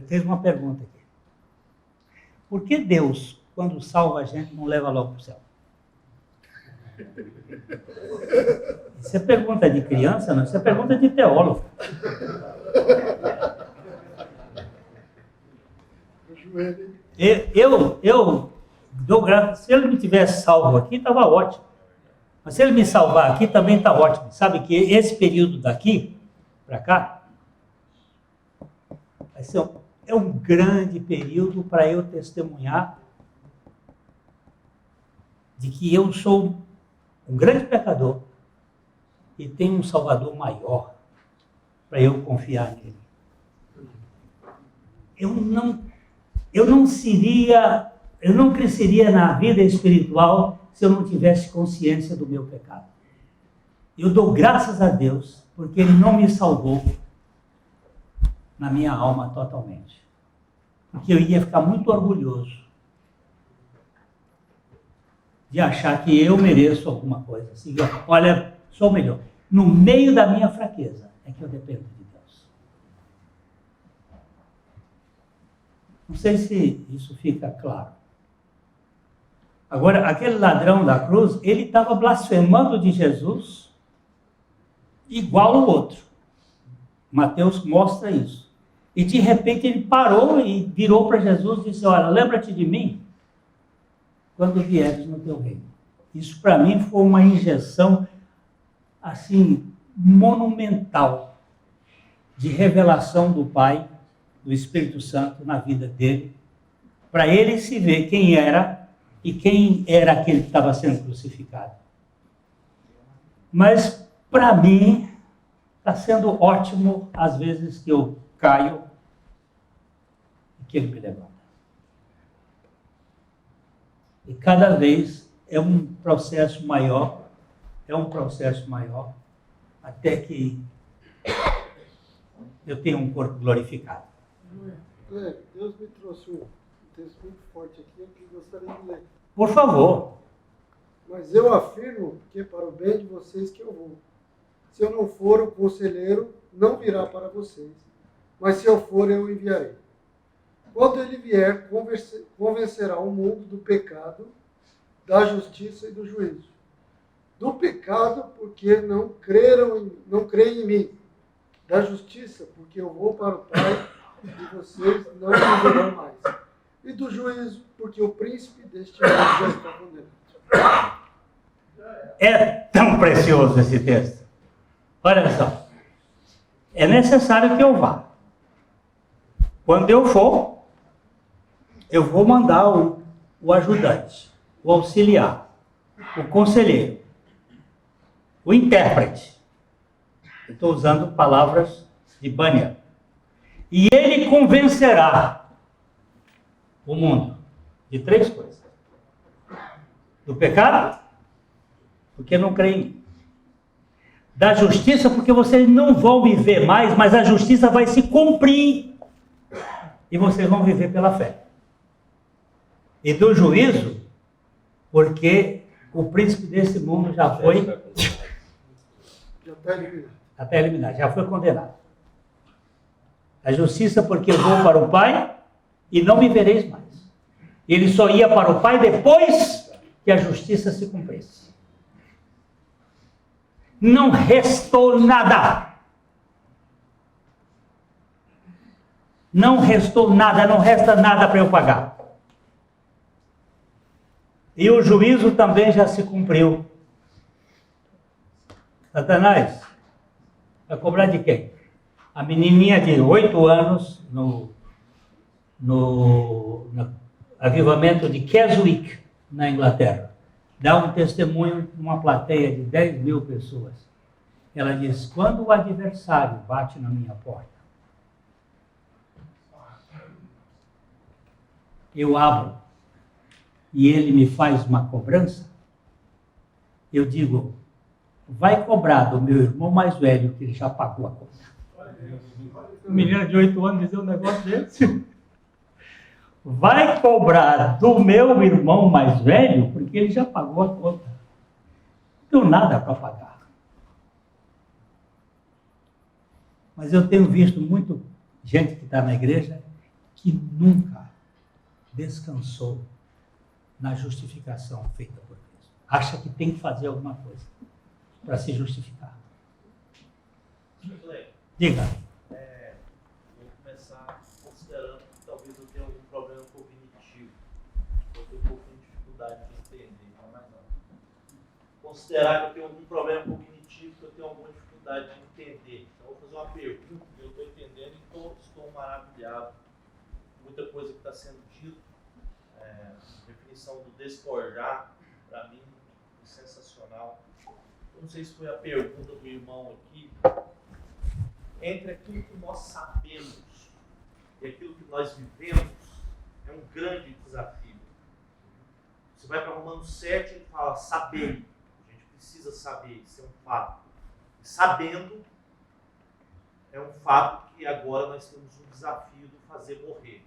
fez uma pergunta aqui. Por que Deus, quando salva a gente, não leva logo para o céu? Isso é pergunta de criança, não? Isso é pergunta de teólogo. Eu dou graças. Se ele me tivesse salvo aqui, estava ótimo. Mas se ele me salvar aqui, também está ótimo. Sabe que esse período daqui para cá é um grande período para eu testemunhar de que eu sou um grande pecador e tenho um Salvador maior para eu confiar nele. Eu não cresceria na vida espiritual se eu não tivesse consciência do meu pecado. Eu dou graças a Deus porque Ele não me salvou na minha alma totalmente. Porque eu ia ficar muito orgulhoso de achar que eu mereço alguma coisa. Assim, olha, sou o melhor. No meio da minha fraqueza é que eu dependo de Deus. Não sei se isso fica claro. Agora, aquele ladrão da cruz, ele estava blasfemando de Jesus igual o outro. Mateus mostra isso. E de repente ele parou e virou para Jesus e disse, olha, lembra-te de mim quando vieres no teu reino. Isso para mim foi uma injeção assim monumental de revelação do Pai, do Espírito Santo na vida dele, para ele se ver quem era e quem era aquele que estava sendo crucificado. Mas para mim está sendo ótimo às vezes que eu caio e que ele me levanta. E cada vez é um processo maior, até que eu tenha um corpo glorificado. Deus me trouxe um texto muito forte aqui, eu que gostaria de ler. Por favor. Mas eu afirmo que é para o bem de vocês que eu vou. Se eu não for, o conselheiro não virá para vocês, mas se eu for, eu o enviarei. Quando ele vier, convencerá o mundo do pecado, da justiça e do juízo. Do pecado, porque não creem em mim. Da justiça, porque eu vou para o Pai e vocês não me verão mais. E do juízo, porque o príncipe deste mundo já está condenado. É tão precioso esse texto. Olha só. É necessário que eu vá. Quando eu for, eu vou mandar o ajudante, o auxiliar, o conselheiro, o intérprete. Eu estou usando palavras de Bunyan. E ele convencerá o mundo de 3 coisas. Do pecado, porque não creem em mim. Da justiça, porque vocês não vão me ver mais, mas a justiça vai se cumprir. E vocês vão viver pela fé. E do juízo, porque o príncipe desse mundo já foi... Já está eliminado. Até eliminado, já foi condenado. A justiça, porque eu vou para o Pai e não me vereis mais. Ele só ia para o Pai depois que a justiça se cumprisse. Não restou nada. Não restou nada, não resta nada para eu pagar. E o juízo também já se cumpriu. Satanás vai cobrar de quem? A menininha de 8 anos no avivamento de Keswick, na Inglaterra. Dá um testemunho numa plateia de 10 mil pessoas. Ela diz, quando o adversário bate na minha porta, eu abro e ele me faz uma cobrança, eu digo, vai cobrar do meu irmão mais velho, que ele já pagou a conta. Menina de 8 anos dizer um negócio desse. Vai cobrar do meu irmão mais velho, porque ele já pagou a conta. Não tenho nada para pagar. Mas eu tenho visto muito gente que está na igreja que nunca descansou na justificação feita por Deus. Acha que tem que fazer alguma coisa para se justificar. Diga. Vou começar considerando que talvez eu tenha algum problema cognitivo. Eu tenho um pouco de dificuldade de entender, não é mais não. Considerar que eu tenho algum problema cognitivo, que eu tenho alguma dificuldade de entender. Então, eu vou fazer uma pergunta que eu estou entendendo e estou maravilhado. Muita coisa que está sendo dita. Definição do despojar, para mim, é sensacional. Eu não sei se foi a pergunta do irmão aqui. Entre aquilo que nós sabemos e aquilo que nós vivemos, é um grande desafio. Você vai para Romanos 7 e ele fala, sabei. A gente precisa saber, isso é um fato. E sabendo, é um fato que agora nós temos um desafio de fazer morrer.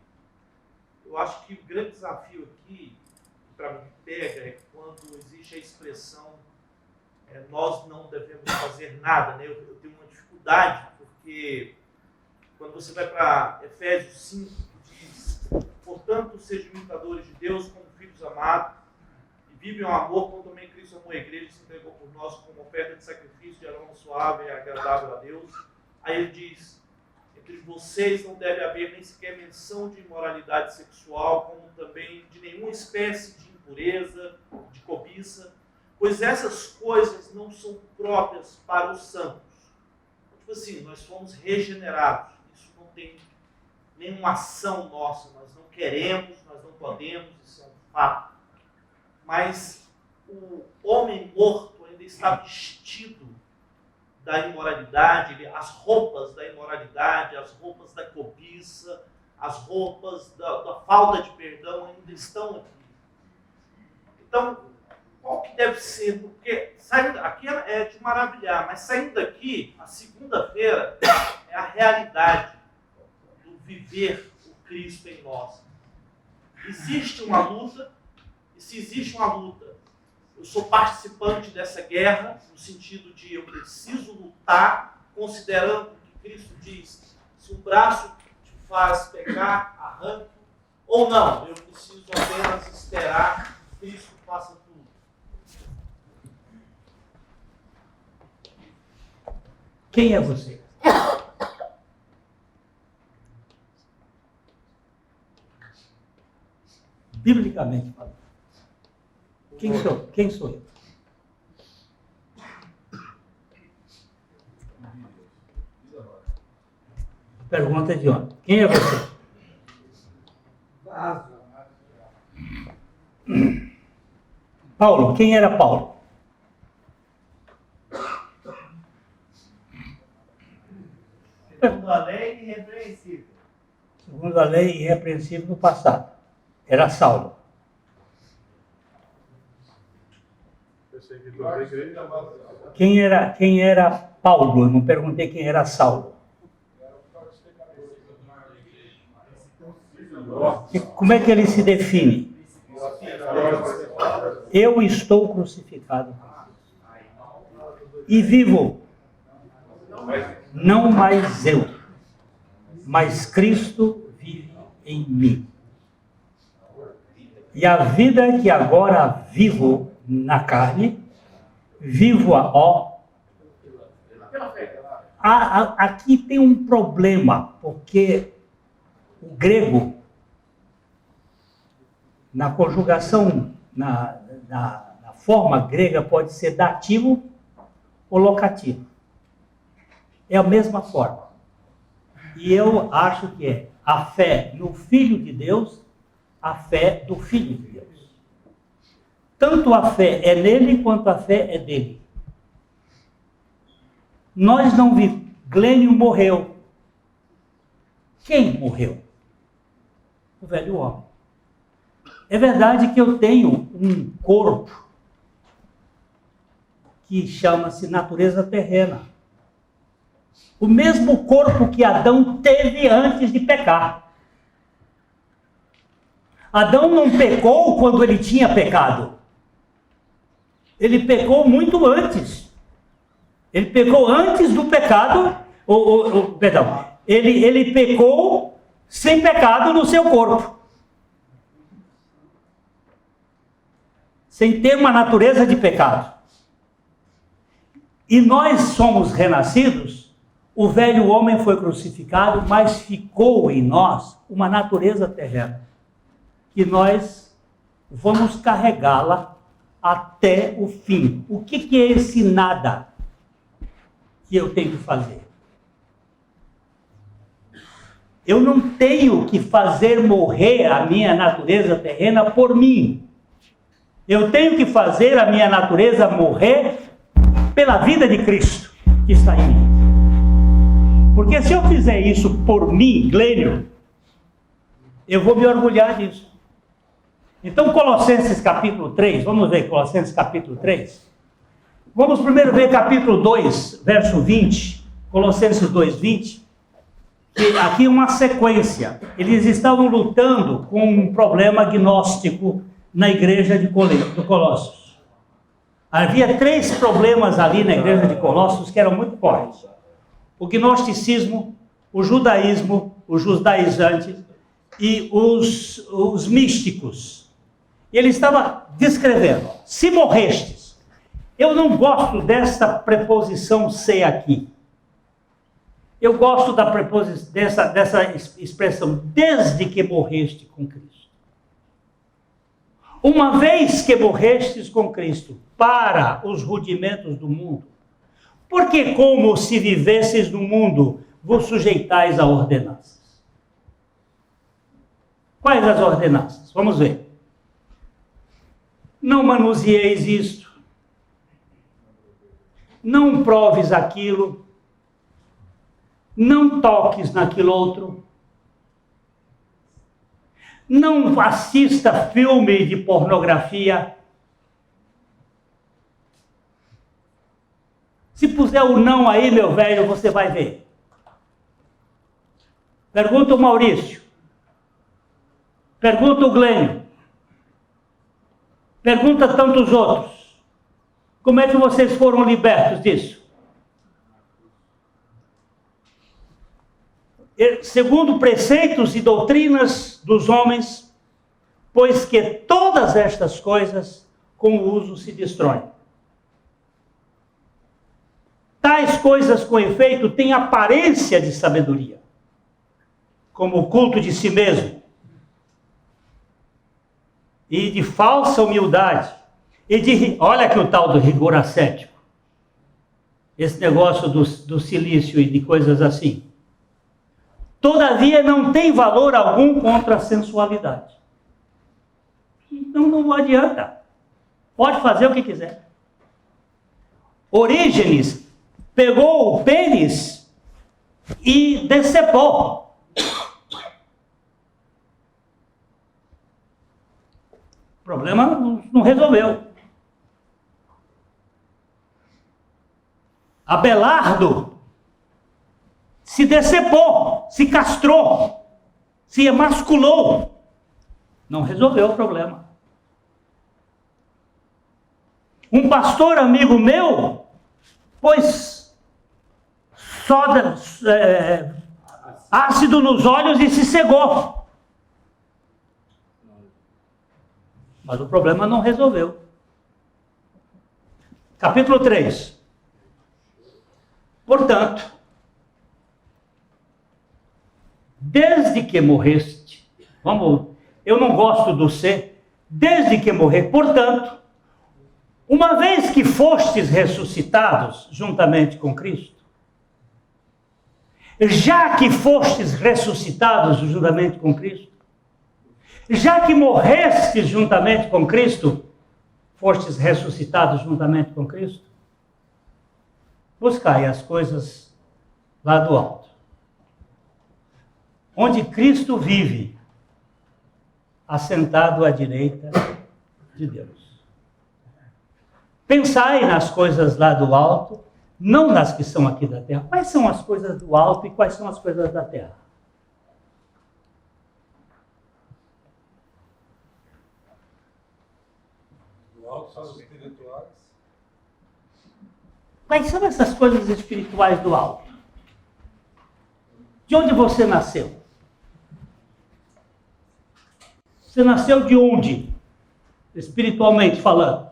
Eu acho que o grande desafio aqui, que para mim pega, é quando existe a expressão nós não devemos fazer nada. Né? Eu tenho uma dificuldade, porque quando você vai para Efésios 5, diz, portanto, sejam imitadores de Deus como filhos amados, e vivem o amor como também Cristo amou a igreja e se entregou por nós como oferta de sacrifício de aroma suave e agradável a Deus. Aí ele diz, entre vocês não deve haver nem sequer menção de imoralidade sexual, como também de nenhuma espécie de impureza, de cobiça, pois essas coisas não são próprias para os santos. Tipo assim, nós fomos regenerados. Isso não tem nenhuma ação nossa. Nós não queremos, nós não podemos, isso é um fato. Mas o homem morto ainda está vestido da imoralidade, as roupas da imoralidade, as roupas da cobiça, as roupas da falta de perdão ainda estão aqui. Então, qual que deve ser? Porque saindo aqui é de maravilhar, mas saindo daqui, a segunda-feira é a realidade do viver o Cristo em nós. Existe uma luta, e se existe uma luta, eu sou participante dessa guerra, no sentido de eu preciso lutar, considerando que Cristo diz, se um braço te faz pecar, arranque, ou não, eu preciso apenas esperar que Cristo faça tudo. Quem é você? Biblicamente falando. Quem sou eu? Pergunta de onde? Quem é você? Paulo, quem era Paulo? Segundo a lei, irrepreensível. Segundo a lei, irrepreensível no passado. Era Saulo. Perseguidor da igreja. Quem era Paulo? Eu não perguntei quem era Saulo. Como é que ele se define? Eu estou crucificado e vivo, não mais eu, mas Cristo vive em mim. E a vida que agora vivo na carne, vivo-a, aqui tem um problema, porque o grego, na conjugação, na forma grega, pode ser dativo ou locativo. É a mesma forma. E eu acho que é a fé no Filho de Deus, a fé do Filho de Deus. Tanto a fé é nele, quanto a fé é dele. Nós não vivemos. Glênio morreu. Quem morreu? O velho homem. É verdade que eu tenho um corpo que chama-se natureza terrena. O mesmo corpo que Adão teve antes de pecar. Adão não pecou quando ele tinha pecado. Ele pecou muito antes. Ele pecou antes do pecado, perdão. Ele pecou sem pecado no seu corpo. Sem ter uma natureza de pecado. E nós somos renascidos, o velho homem foi crucificado, mas ficou em nós uma natureza terrena. E nós vamos carregá-la até o fim. O que é esse nada que eu tenho que fazer? Eu não tenho que fazer morrer a minha natureza terrena por mim. Eu tenho que fazer a minha natureza morrer pela vida de Cristo que está em mim. Porque se eu fizer isso por mim, Glênio, eu vou me orgulhar disso. Então, Colossenses capítulo 3, vamos ver Colossenses capítulo 3. Vamos primeiro ver capítulo 2, verso 20, Colossenses 2, 20. Que aqui é uma sequência. Eles estavam lutando com um problema gnóstico na igreja de Colossos. Havia 3 problemas ali na igreja de Colossos que eram muito fortes. O gnosticismo, o judaísmo, os judaizantes e os místicos. E ele estava descrevendo, se morrestes. Eu não gosto dessa preposição ser aqui. Eu gosto dessa expressão, desde que morreste com Cristo. Uma vez que morrestes com Cristo, para os rudimentos do mundo? Porque como se vivesseis no mundo, vos sujeitais a ordenanças. Quais as ordenanças? Vamos ver. Não manuseeis isto. Não proves aquilo. Não toques naquilo outro. Não assista filme de pornografia. Se puser o não aí, meu velho, você vai ver. Pergunta o Maurício. Pergunta o Glênio. Pergunta tantos outros. Como é que vocês foram libertos disso? Segundo preceitos e doutrinas dos homens, pois que todas estas coisas com o uso se destroem. Tais coisas, com efeito, têm aparência de sabedoria, como o culto de si mesmo, e de falsa humildade, olha aqui o tal do rigor ascético, esse negócio do silício e de coisas assim. Todavia não tem valor algum contra a sensualidade. Então não adianta. Pode fazer o que quiser. Orígenes pegou o pênis e decepou. O problema não resolveu. Abelardo se decepou, se castrou, se emasculou. Não resolveu o problema. Um pastor amigo meu pôs ácido nos olhos e se cegou. Mas o problema não resolveu. Capítulo 3. Portanto, desde que morreste, eu não gosto do ser, desde que morrer, portanto, uma vez que fostes ressuscitados juntamente com Cristo, já que fostes ressuscitados juntamente com Cristo, já que morrestes juntamente com Cristo, fostes ressuscitados juntamente com Cristo, buscai as coisas lá do alto, onde Cristo vive, assentado à direita de Deus. Pensai nas coisas lá do alto, não nas que são aqui da terra. Quais são as coisas do alto e quais são as coisas da terra? Do alto são os espirituais. Quais são essas coisas espirituais do alto? De onde você nasceu? Você nasceu de onde? Espiritualmente falando.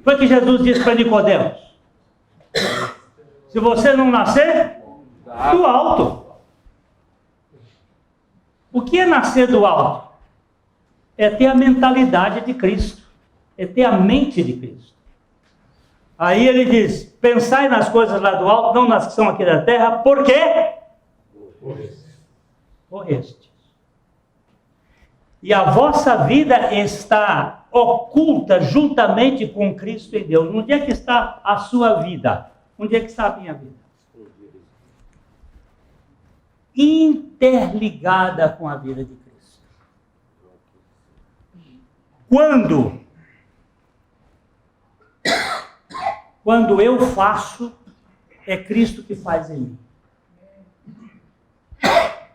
Foi que Jesus disse para Nicodemos: se você não nascer do alto. O que é nascer do alto? É ter a mentalidade de Cristo. É ter a mente de Cristo. Aí ele diz: pensai nas coisas lá do alto, não nas que são aqui da terra, por quê? Morreste. E a vossa vida está oculta juntamente com Cristo em Deus. Onde é que está a sua vida? Onde é que está a minha vida? Interligada com a vida de Cristo. Quando eu faço, é Cristo que faz em mim.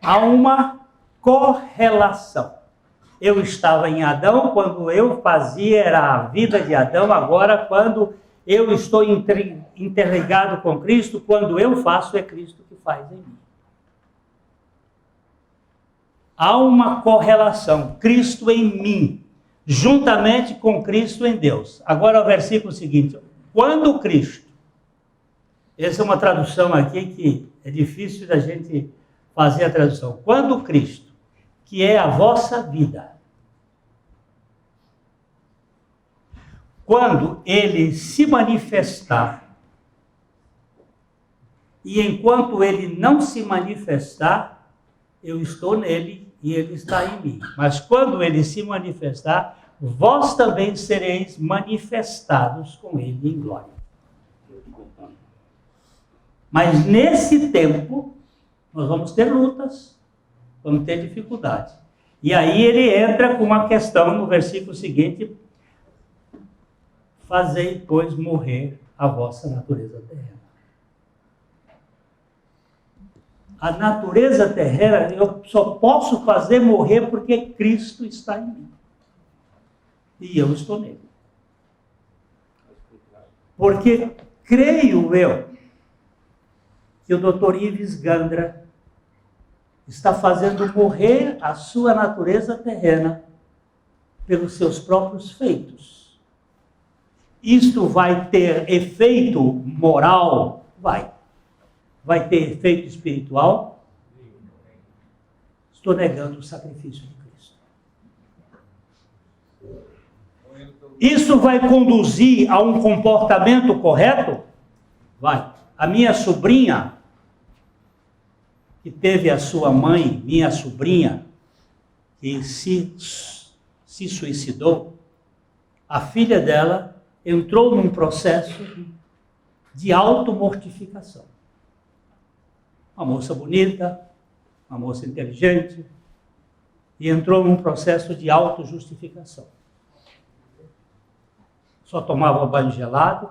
Há uma correlação. Eu estava em Adão, quando eu fazia era a vida de Adão, agora quando eu estou interligado com Cristo, quando eu faço é Cristo que faz em mim. Há uma correlação, Cristo em mim, juntamente com Cristo em Deus. Agora o versículo seguinte: quando Cristo, essa é uma tradução aqui que é difícil da gente fazer a tradução, quando Cristo, que é a vossa vida, quando ele se manifestar, e enquanto ele não se manifestar, eu estou nele e ele está em mim. Mas quando ele se manifestar, vós também sereis manifestados com ele em glória. Mas nesse tempo, nós vamos ter lutas, vamos ter dificuldade. E aí ele entra com uma questão no versículo seguinte: fazei, pois, morrer a vossa natureza terrena. A natureza terrena eu só posso fazer morrer porque Cristo está em mim. E eu estou nele. Porque creio eu que o Dr. Ives Gandra está fazendo morrer a sua natureza terrena pelos seus próprios feitos. Isto vai ter efeito moral? Vai. Vai ter efeito espiritual? Estou negando o sacrifício de Cristo. Isso vai conduzir a um comportamento correto? Vai. A minha sobrinha, que teve a sua mãe, minha sobrinha, que se suicidou, a filha dela entrou num processo de automortificação. Uma moça bonita, uma moça inteligente, e entrou num processo de autojustificação. Só tomava banho gelado,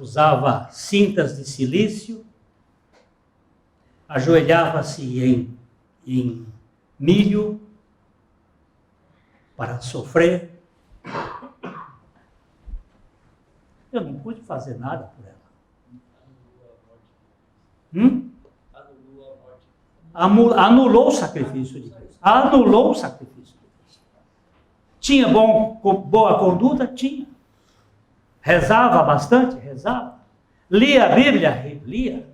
usava cintas de silício, ajoelhava-se em milho para sofrer. Eu não pude fazer nada por ela. Anulou o sacrifício de Cristo. Anulou o sacrifício de Cristo. Tinha boa conduta? Tinha. Rezava bastante? Rezava. Lia a Bíblia? Lia.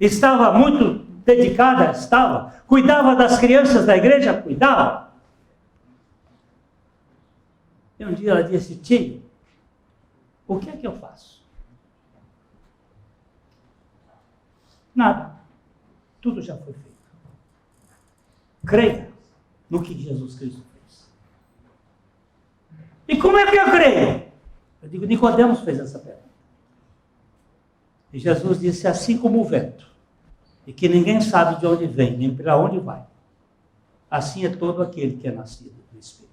Estava muito dedicada? Estava. Cuidava das crianças da igreja? Cuidava. E um dia ela disse: tio, o que é que eu faço? Nada. Tudo já foi feito. Creia no que Jesus Cristo fez. E como é que eu creio? Eu digo, Nicodemos fez essa pergunta. E Jesus disse: assim como o vento, e que ninguém sabe de onde vem, nem para onde vai, assim é todo aquele que é nascido do Espírito.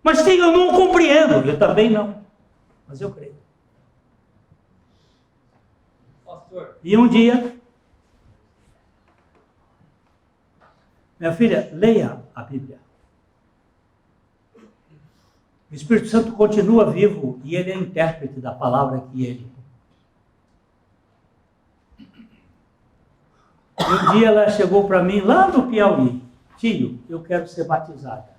Mas sim, eu não compreendo. Eu também não. Mas eu creio. Pastor. E um dia, minha filha, leia a Bíblia. O Espírito Santo continua vivo e ele é intérprete da palavra que ele. E um dia ela chegou para mim lá no Piauí: tio, eu quero ser batizada.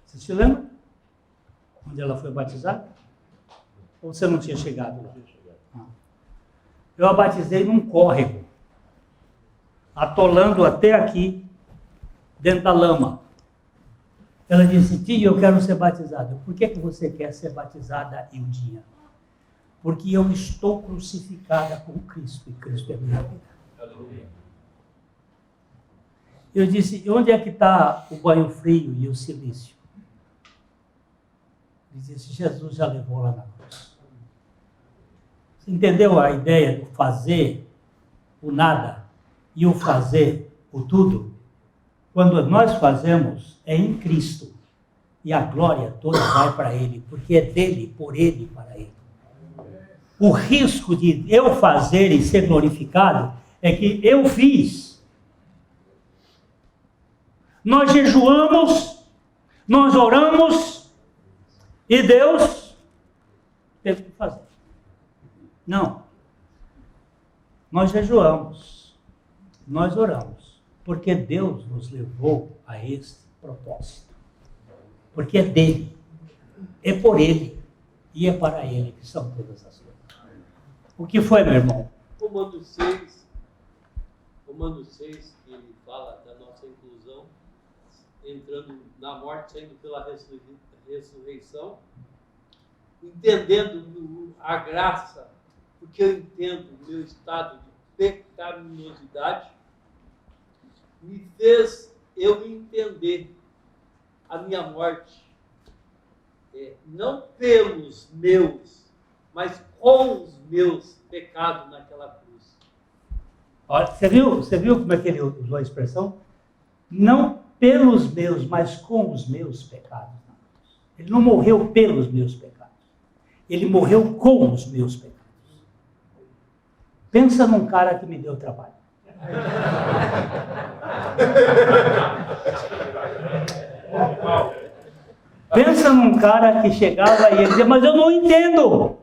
Você se lembra? Onde ela foi batizada? Ou você não tinha chegado lá? Eu a batizei num córrego, atolando até aqui, dentro da lama. Ela disse: tio, eu quero ser batizada. Por que você quer ser batizada, Ildinha? Porque eu estou crucificada com Cristo, e Cristo é minha vida. Aleluia. Eu disse: onde é que está o banho frio e o silício? Ele disse: Jesus já levou lá na cruz. Você entendeu a ideia do fazer o nada e o fazer o tudo? Quando nós fazemos, é em Cristo. E a glória toda vai para Ele, porque é dele, por Ele, para Ele. O risco de eu fazer e ser glorificado é que eu fiz. Nós jejuamos, nós oramos, e Deus teve que fazer. Não. Nós jejuamos, nós oramos, porque Deus nos levou a esse propósito. Porque é dele, é por ele, e é para ele que são todas as coisas. O que foi, meu irmão? Comando 6, que fala da nossa inclusão entrando na morte, saindo pela ressurreição, entendendo a graça, porque eu entendo o meu estado de pecaminosidade, me fez eu entender a minha morte, não pelos meus, mas com os meus pecados naquela cruz. Olha, você viu como é que ele usou a expressão? Não pelos meus, mas com os meus pecados. Ele não morreu pelos meus pecados. Ele morreu com os meus pecados. Pensa num cara que me deu trabalho. Pensa num cara que chegava e ia dizer, mas eu não entendo.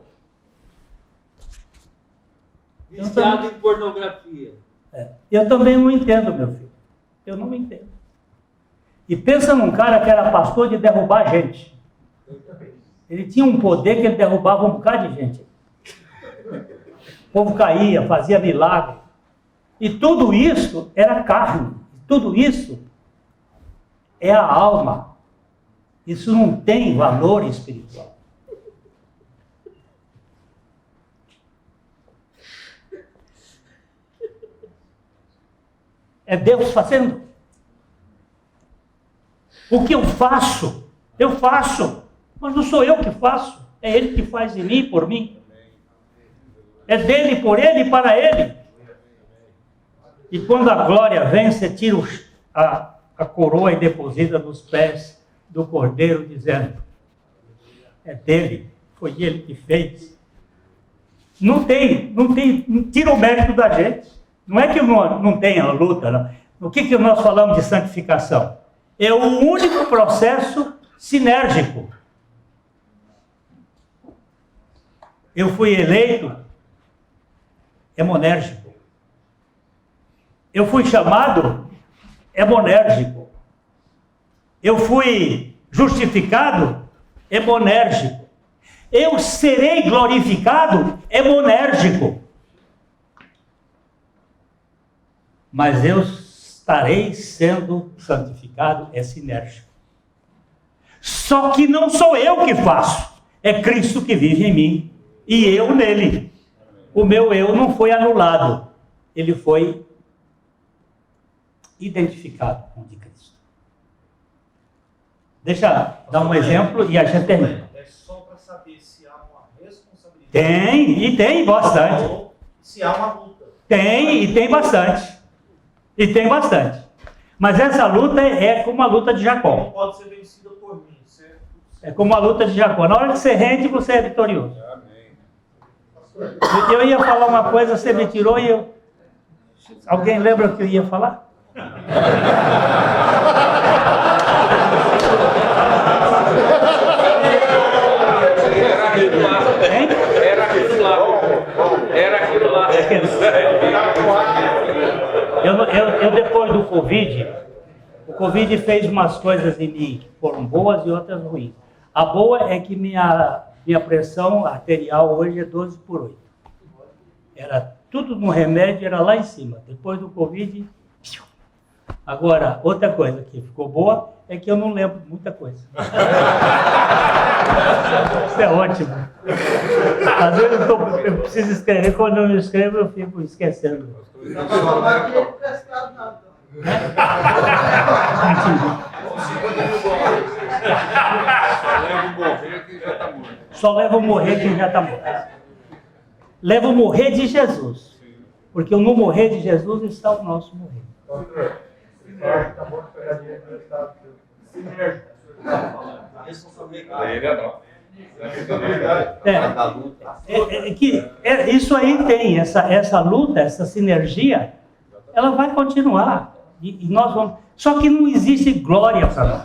Viciado em pornografia. Eu também não entendo, meu filho. Eu não entendo. E pensa num cara que era pastor de derrubar gente. Ele tinha um poder que ele derrubava um bocado de gente. O povo caía, fazia milagre. E tudo isso era carne. Tudo isso é a alma. Isso não tem valor espiritual. É Deus fazendo. O que eu faço, mas não sou eu que faço, é Ele que faz em mim, por mim. É dele, por Ele e para Ele. E quando a glória vem, você tira a coroa e deposita nos pés do Cordeiro, dizendo, é dele, foi Ele que fez. Não tira o mérito da gente. Não é que não tenha luta, não. O que nós falamos de santificação? É o único processo sinérgico. Eu fui eleito, é monérgico. Eu fui chamado, é monérgico. Eu fui justificado, é monérgico. Eu serei glorificado, é monérgico. Mas eu estarei sendo santificado, é sinérgico. Só que não sou eu que faço, é Cristo que vive em mim e eu nele. O meu eu não foi anulado, ele foi identificado com o de Cristo. Deixa eu dar um exemplo e a gente termina. É só para saber se há uma responsabilidade. Tem, e tem bastante. Ou se há uma luta. Tem, e tem bastante. E tem bastante. Mas essa luta é como a luta de Jacó. Não pode ser vencida por mim, certo? É como a luta de Jacó. Na hora que você rende, você é vitorioso. Amém. Eu ia falar uma coisa, você me tirou e eu... Alguém lembra o que eu ia falar? Hein? Era aquilo lá. Eu depois do Covid, o Covid fez umas coisas em mim que foram boas e outras ruins. A boa é que minha pressão arterial hoje é 12/8. Era tudo no remédio, era lá em cima. Depois do Covid... Agora, outra coisa que ficou boa é que eu não lembro de muita coisa. Isso é ótimo. Às vezes eu preciso escrever, quando eu não escrevo eu fico esquecendo. Não vai ter emprestado nada. Só leva morrer quem já está morto. Só levo morrer quem já está morto. Levo morrer de Jesus. Porque o no morrer de Jesus está o nosso morrer. Isso aí tem, essa luta, essa sinergia, ela vai continuar. E nós vamos. Só que não existe glória para nós.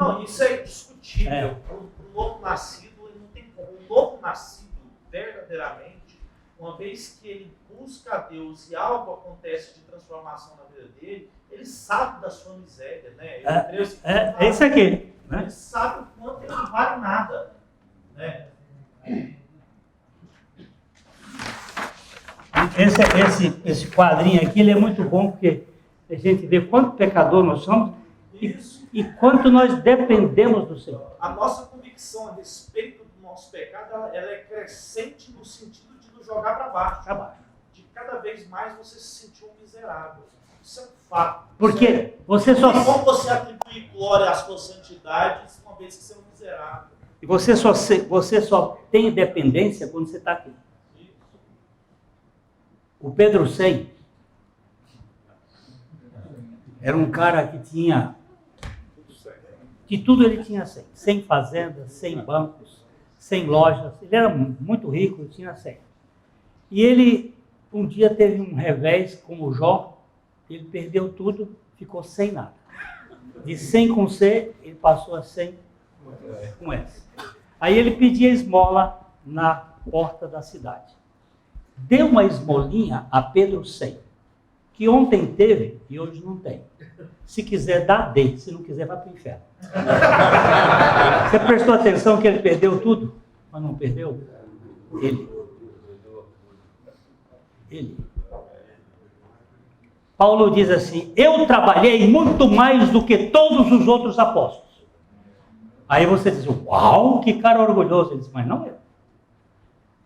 Não, isso é indiscutível. O novo nascido, ele não tem como. O novo nascido, verdadeiramente, uma vez que ele busca a Deus e algo acontece de transformação na vida dele, ele sabe da sua miséria, né? É isso aqui. Né? Ele sabe o quanto ele não vale nada, né? Esse quadrinho aqui ele é muito bom porque a gente vê quanto pecador nós somos Isso. E quanto nós dependemos do Senhor. A nossa convicção a respeito do nosso pecado, ela é crescente no sentido de nos jogar para baixo. Para baixo. De cada vez mais você se sentir um miserável. Isso é um fato. Porque você só... Não tem como você atribuir glória à sua santidade uma vez que você é um miserável. E você só tem dependência quando você está aqui. O Pedro 100 era um cara que tinha... De tudo ele tinha 100. 100 fazendas, 100 bancos, 100 lojas. Ele era muito rico, tinha 100. E ele um dia teve um revés com o Jó. Ele perdeu tudo, ficou sem nada. De 100 com C, ele passou a 100 com S. Aí ele pedia esmola na porta da cidade. Deu uma esmolinha a Pedro 100, que ontem teve e hoje não tem. Se quiser dar, dê. Se não quiser, vai para o inferno. Você prestou atenção que ele perdeu tudo? Mas não perdeu? Ele. Paulo diz assim, eu trabalhei muito mais do que todos os outros apóstolos. Aí você diz, uau, que cara orgulhoso. Ele diz, mas não eu.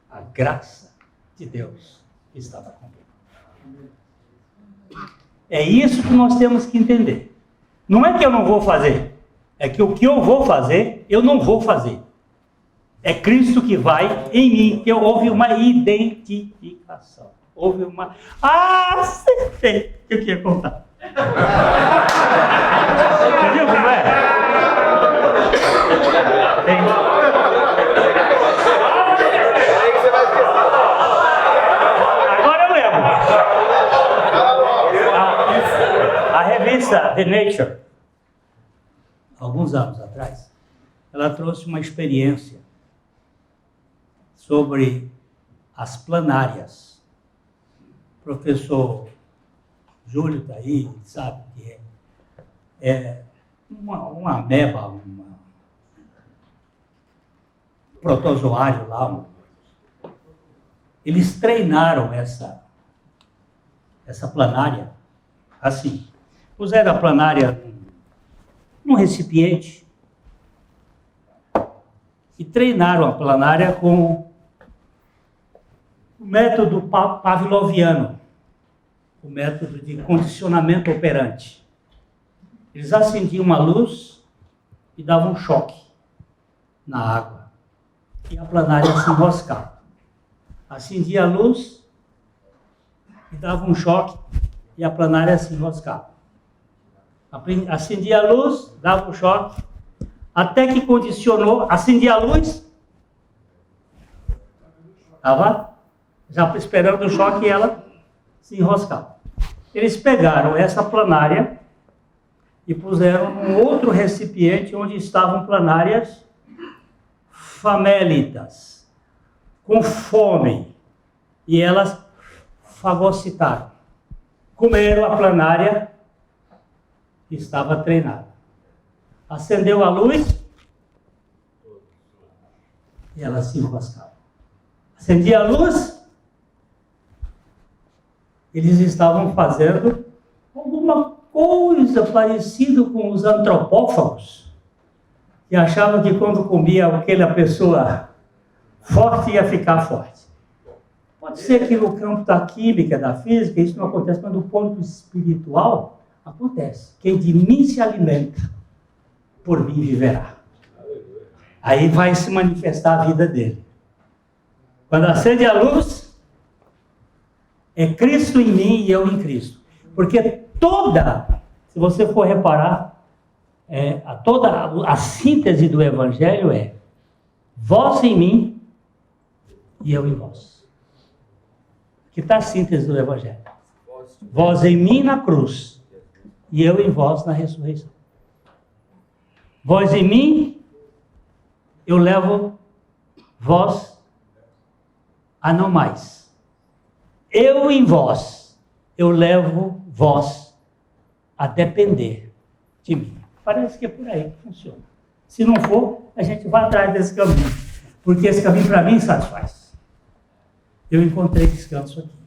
A graça de Deus estava comigo. É isso que nós temos que entender. Não é que eu não vou fazer, é que o que eu vou fazer, eu não vou fazer. É Cristo que vai em mim, que houve uma identificação. Houve uma... Ah, acertei! O que eu ia contar? Você viu como é? Agora eu lembro. A revista The Nature, alguns anos atrás, ela trouxe uma experiência sobre as planárias. O professor Júlio está aí, sabe que é uma ameba, um protozoário lá. Eles treinaram essa planária assim. Puseram a planária num recipiente e treinaram a planária com o método pavloviano, o método de condicionamento operante. Eles acendiam uma luz e davam um choque na água. E a planária se enroscava. Acendia a luz e dava um choque e a planária se enroscava. Acendia a luz, dava um choque, até que condicionou, acendia a luz, estava já esperando o choque e ela se enroscava. Eles pegaram essa planária e puseram num outro recipiente onde estavam planárias famélitas, com fome, e elas fagocitaram. Comeram a planária que estava treinada. Acendeu a luz e ela se enroscava. Acendia a luz, eles estavam fazendo alguma coisa parecida com os antropófagos, que achavam que quando comia aquela pessoa forte ia ficar forte. Pode ser que no campo da química, da física, isso não acontece, mas no ponto espiritual, acontece. Quem de mim se alimenta, por mim viverá. Aí vai se manifestar a vida dele. Quando acende a luz, é Cristo em mim e eu em Cristo. Porque se você for reparar, toda a síntese do Evangelho é vós em mim e eu em vós. Que está a síntese do Evangelho. Vós em mim na cruz e eu em vós na ressurreição. Vós em mim, eu levo vós a não mais. Eu em vós, eu levo vós a depender de mim. Parece que é por aí que funciona. Se não for, a gente vai atrás desse caminho. Porque esse caminho para mim satisfaz. Eu encontrei descanso aqui.